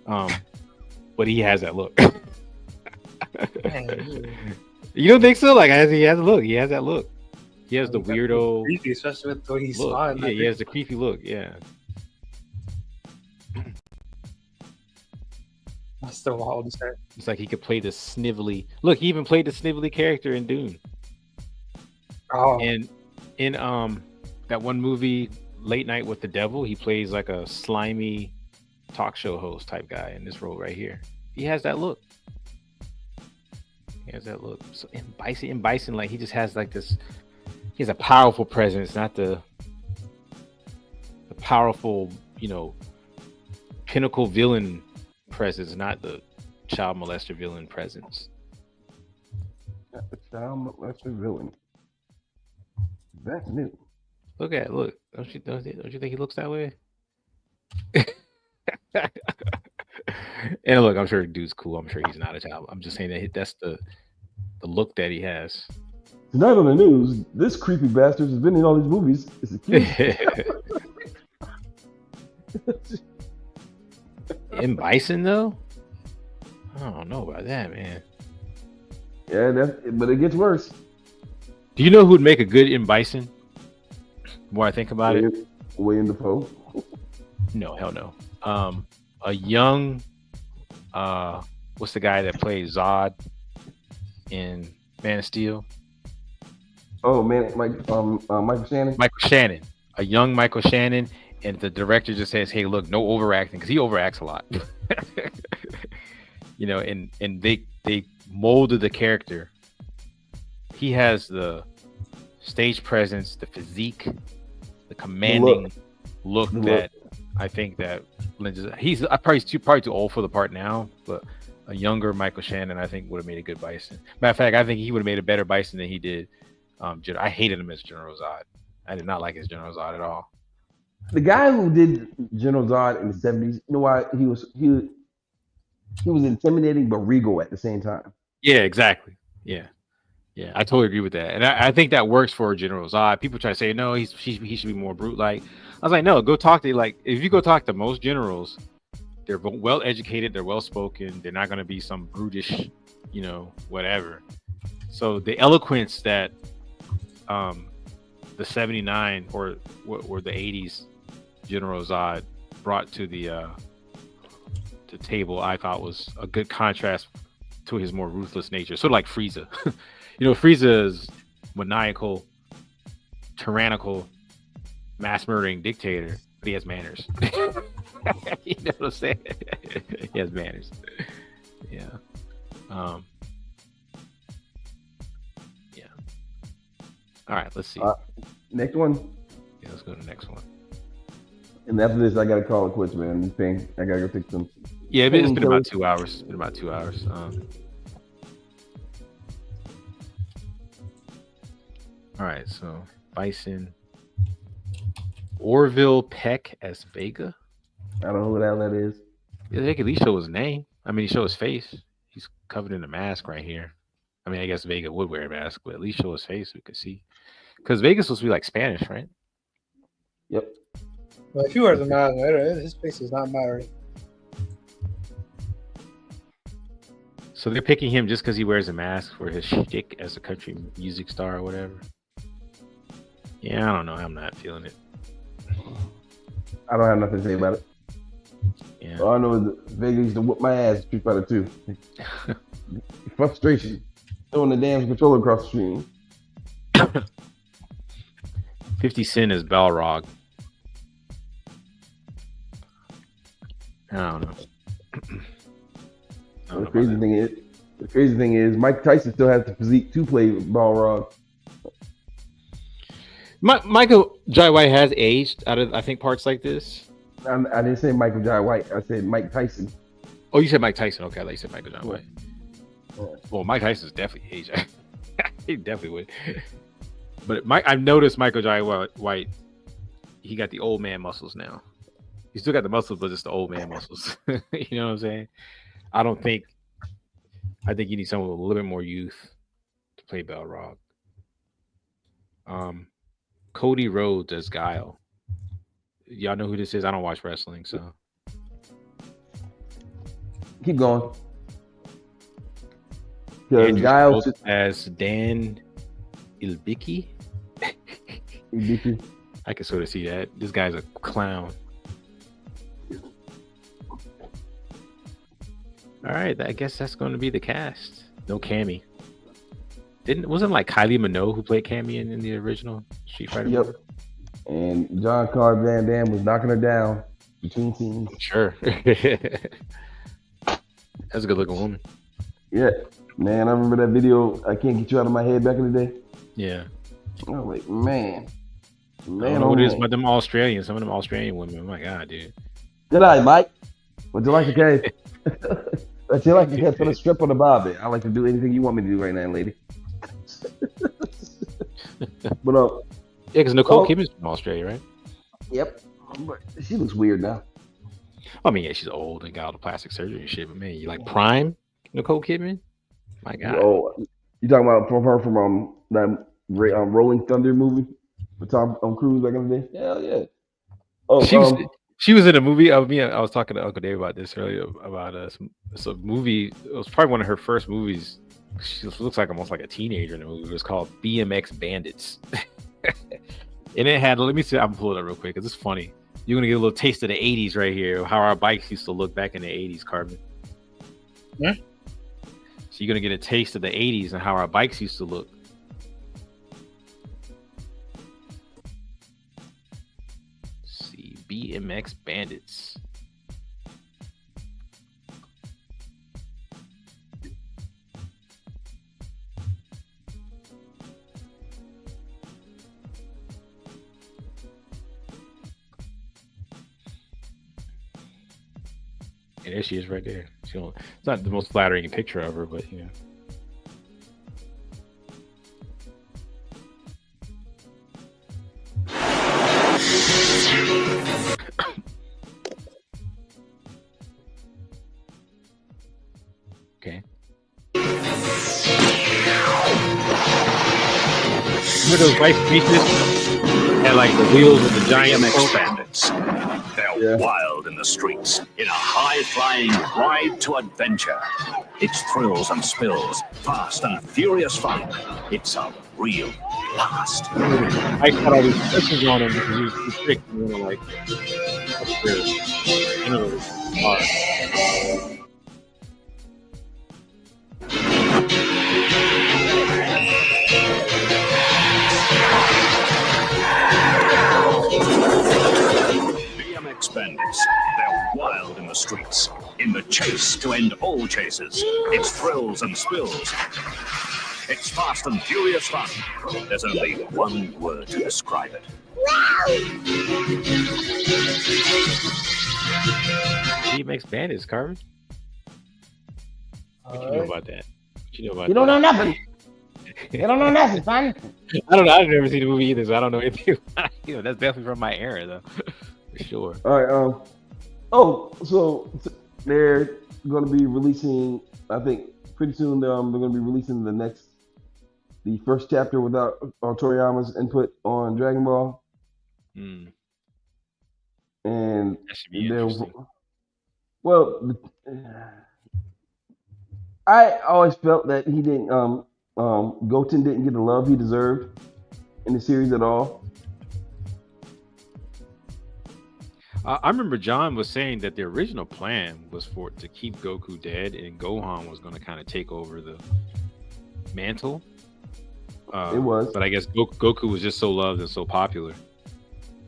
But he has that look. You don't think so? Like, he has a look. He has that look. He has the weirdo. Creepy, especially with the way he's look. smiling. Yeah, he has the creepy look. Yeah. That's still wild to say. It's like he could play the snivelly. Look, he even played the snivelly character in Dune. Oh, And in that one movie, Late Night with the Devil, he plays like a slimy talk show host type guy in this role right here. He has that look. He has that look. So M. Bison, like he just has like this. He has a powerful presence, not the powerful, you know, pinnacle villain presence, not the child molester villain presence. Not the child molester villain. That's new. Look. Don't you think he looks that way? And look, I'm sure the dude's cool. I'm sure he's not a child. I'm just saying that that's the look that he has. Tonight on the news, this creepy bastard has been in all these movies. It's a kid. M. Bison though? I don't know about that, man. Yeah, but it gets worse. Do you know who'd make a good M. Bison? The more I think about it. William Dafoe. No, hell no. A young what's the guy that plays Zod in Man of Steel? Oh man, Michael Shannon. Michael Shannon. A young Michael Shannon, and the director just says, "Hey, look, no overacting," because he overacts a lot. You know, and they molded the character. He has the stage presence, the physique, the commanding look that I think that he's probably too old for the part now, but a younger Michael Shannon I think would have made a good Bison. Matter of fact, I think he would have made a better Bison than he did. I hated him as General Zod. I did not like his General Zod at all. The guy who did General Zod in the 70s, you know why he was intimidating but regal at the same time. Yeah, exactly. Yeah, I totally agree with that, and I think that works for General Zod. People try to say no, he should be more brute like. I was like, no, go talk to if you go talk to most generals, they're well educated, they're well spoken, they're not going to be some brutish, you know, whatever. So the eloquence that the 79 or the 80s General Zod brought to the table, I thought was a good contrast to his more ruthless nature. Sort of like Frieza. You know, Frieza is maniacal, tyrannical, mass murdering dictator, but he has manners. You know what I'm saying? He has manners. Yeah. Yeah. All right, let's see. Next one. Yeah, let's go to the next one. And after this, I gotta call it quits, man. I gotta go fix them. Yeah, it's been about 2 hours. It's been about 2 hours. All right, so Bison. Orville Peck as Vega. I don't know who the hell that is. Yeah, they could at least show his name. I mean, he show his face. He's covered in a mask right here. I mean, I guess Vega would wear a mask, but at least show his face. We could see. Because Vega's supposed to be like Spanish, right? Yep. Well, if he wears a mask, his face does not matter. So they're picking him just because he wears a mask for his shtick as a country music star or whatever. Yeah, I don't know. I'm not feeling it. I don't have nothing to say about it. Yeah. All I know is that Vega used to whoop my ass in Street Fighter 2. Frustration. Throwing the damn controller across the screen. 50 Cent is Balrog. I don't know. The crazy thing is, Mike Tyson still has the physique to play Balrog. Michael Jai White has aged out of, I think, parts like this. I didn't say Michael Jai White. I said Mike Tyson. Oh, you said Mike Tyson. Okay, I thought you said Michael Jai White. Well, Mike Tyson's definitely aged. He definitely would. But I've noticed Michael Jai White, he got the old man muscles now. He still got the muscles, but just the old man muscles. You know what I'm saying? I think you need someone with a little bit more youth to play Balrog. Cody Rhodes as Guile. Y'all know who this is? I don't watch wrestling, so Keep going. Andrew Guile Schultz as Dan Ilbicki. I can sort of see that. This guy's a clown. All right, I guess that's going to be the cast. No Cammy. Wasn't like Kylie Minogue who played Cammy in the original Street Fighter? Yep. Movie? And John Claude Van Damme was knocking her down between scenes. Sure. That's a good looking woman. Yeah, man, I remember that video. I can't get you out of my head back in the day. Yeah. I was like, man. I don't know what it is about them Australians. Some of them Australian women. Oh my god, dude. Good eye, Mike. Would you like a case? Would you like a case? Put a strip on the bobby. I like to do anything you want me to do right now, lady. But yeah, because Nicole Kidman's from Australia, right? Yep. But she looks weird now. I mean, yeah, she's old and got all the plastic surgery and shit. But man, you like prime Nicole Kidman? My god. Oh, you talking about from her from that Rolling Thunder movie with Tom Cruise back in the day? Hell yeah. Oh, she was in a movie. I was talking to Uncle Dave about this earlier about a movie. It was probably one of her first movies. She looks like almost like a teenager in the movie. It was called BMX Bandits. And it had, let me see, I'm pulling it up real quick because it's funny. You're going to get a little taste of the 80s right here, how our bikes used to look back in the 80s, Carbon. Yeah. So you're going to get a taste of the 80s and how our bikes used to look. Let's see, BMX Bandits. And there she is right there. It's not the most flattering picture of her, but you know. Okay. Remember those white speeches? Had like the wheels of the giant bandits. They're wild in the streets, in a high-flying ride to adventure. It's thrills and spills, fast and furious fun. It's a real blast. I got all these questions on him because he was too tricked. You know, like upstairs. You know, Bandits. They're wild in the streets, in the chase to end all chases. It's thrills and spills. It's fast and furious fun. There's only one word to describe it. BMX Bandits, Carmen. What you know about that? What you know about You don't know nothing. You don't know nothing, son. I don't know. I've never seen the movie either, so I don't know anything about it. You know, that's definitely from my era, though. For sure. All right. Oh, so they're going to be releasing. I think pretty soon. They're going to be releasing the first chapter without Toriyama's input on Dragon Ball, Hmm. and That should be they're interesting. well. I always felt that he didn't. Goten didn't get the love he deserved in the series at all. I remember John was saying that the original plan was for to keep Goku dead, and Gohan was going to kind of take over the mantle. It was, but I guess Goku was just so loved and so popular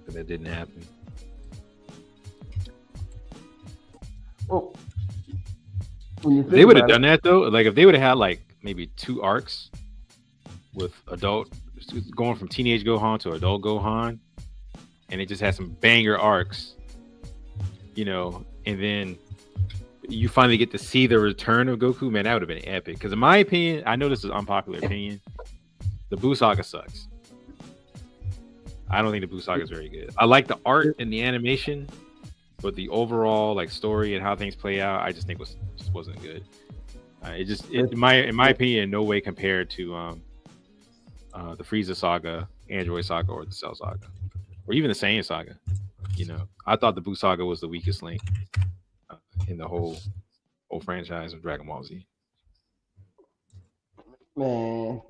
that didn't happen. well, when you If think they would have about done that though, like if they would have had like maybe 2 arcs with adult going from teenage Gohan to adult Gohan, and it just had some banger arcs, you know, and then you finally get to see the return of Goku, man, that would have been epic. Because in my opinion, I know this is unpopular opinion, the Buu Saga sucks. I don't think the Buu Saga is very good. I like the art and the animation, but the overall like story and how things play out, I just think just wasn't good. In my opinion, in no way compared to the Frieza Saga, Android Saga, or the Cell Saga, or even the Saiyan Saga. You know, I thought the Buu Saga was the weakest link in the whole franchise of Dragon Ball Z. man,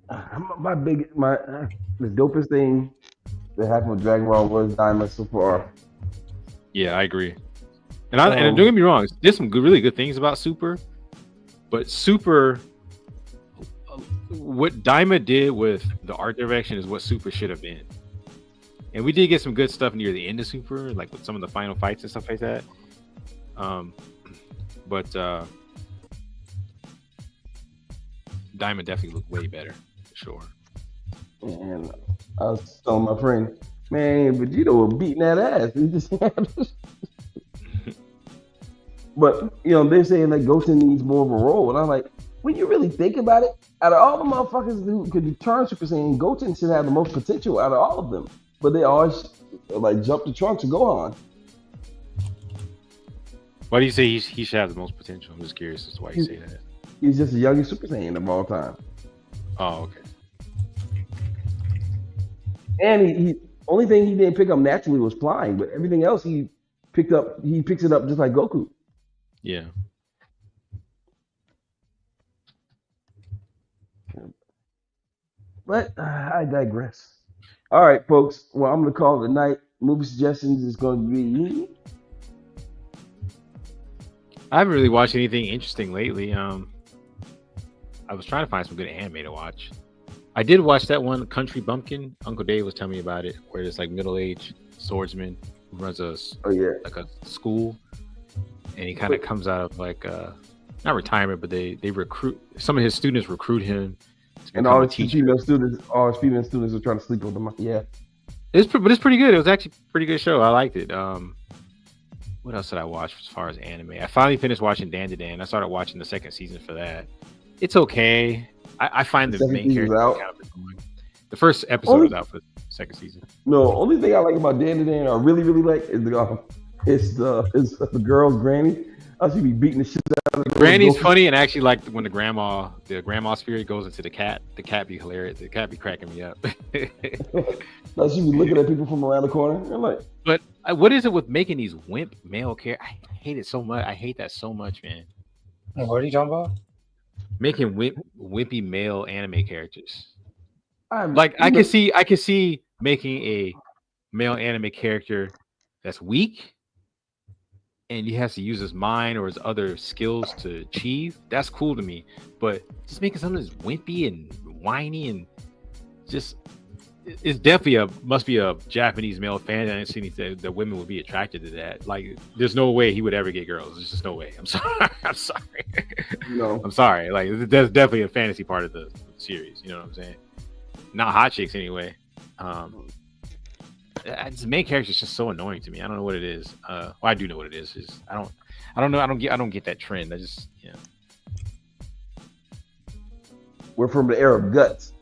the dopest thing that happened with Dragon Ball was Diamond so far. Yeah, I agree. And don't get me wrong, there's some really good things about Super, but Super, what Daima did with the art direction is what Super should have been. And we did get some good stuff near the end of Super, like with some of the final fights and stuff like that. But Daima definitely looked way better, for sure. And I was telling my friend, man, Vegeta was beating that ass. He just But you know, they're saying that Goten needs more of a role, and I'm like, when you really think about it, out of all the motherfuckers who could turn Super Saiyan, Goten should have the most potential out of all of them. But they always like jump the Trunks and Gohan. Why do you say he should have the most potential? I'm just curious as to why you say that. He's just the youngest Super Saiyan of all time. Oh, okay. And he only thing he didn't pick up naturally was flying, but everything else he picks it up just like Goku. Yeah. But I digress. All right, folks. Well, I'm going to call it a night. Movie suggestions is going to be... I haven't really watched anything interesting lately. I was trying to find some good anime to watch. I did watch that one, Country Bumpkin. Uncle Dave was telling me about it, where it's like middle-aged swordsman who runs a school, and he kind of comes out of like not retirement, but they recruit some of his students recruit him to and all his female students are trying to sleep with him. Yeah, it's pretty good. It was actually a pretty good show. I liked it. What else did I watch as far as anime? I finally finished watching Dan to Dan. I started watching the second season for that. It's okay. I find the main character kind of annoying. The first episode was out for the second season. No, only thing I like about Dan to Dan, I really like, is the girl's granny. I should be beating the shit out of the Granny's funny, and I actually like when the grandma spirit goes into the cat. The cat be hilarious. The cat be cracking me up. Like she be looking at people from around the corner. I'm like, but what is it with making these wimp male characters? I hate it so much. I hate that so much, man. What are you talking about? Making wimpy male anime characters. I can see making a male anime character that's weak, and he has to use his mind or his other skills to achieve. That's cool to me. But just making something that's wimpy and whiny and just, it's definitely must be a Japanese male fan. I didn't see anything that women would be attracted to that. Like, there's no way he would ever get girls. There's just no way. I'm sorry. I'm sorry. No. I'm sorry. Like, that's definitely a fantasy part of the series. You know what I'm saying? Not hot chicks anyway. The main character is just so annoying to me. I don't know what it is. Well, I do know what it is. I don't know. I don't get that trend. We're from the era of guts.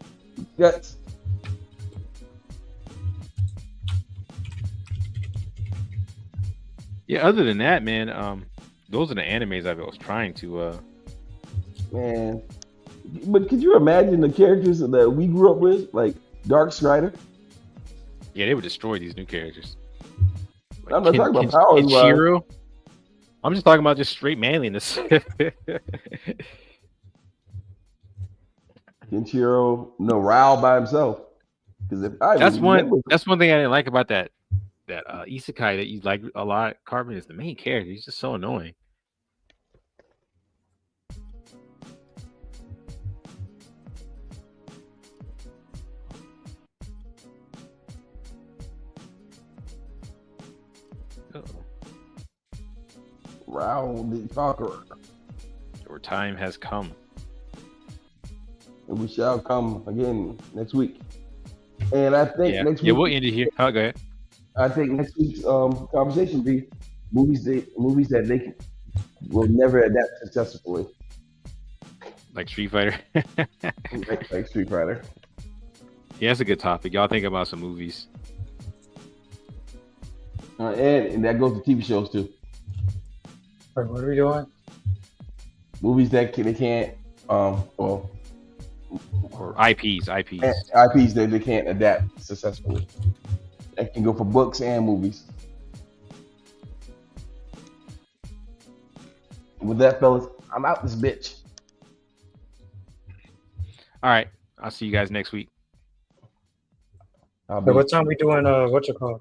Yeah. Other than that, man, those are the animes I was trying to. Man, but could you imagine the characters that we grew up with, like Dark Strider? Yeah, they would destroy these new characters. Like I'm not talking about powers. Kenshiro. I'm just talking about just straight manliness. Kenshiro, no, Rao by himself. Because if I that's remember, one thing I didn't like about that isekai that you like a lot. Carbon is the main character. He's just so annoying. Rao the Conqueror, Your time has come. and we shall come again next week. And I think next week, yeah, we'll end it here. Oh, go ahead. I think next week's conversation will be movies that they will never adapt successfully, Like Street Fighter. like Street Fighter. Yeah, that's a good topic. Y'all think about some movies. And that goes to TV shows too. Wait, what are we doing? Movies that they can't, Or IPs. IPs that they can't adapt successfully. That can go for books and movies. With that, fellas, I'm out this bitch. All right. I'll see you guys next week. I'll So what time we doing? What's it called?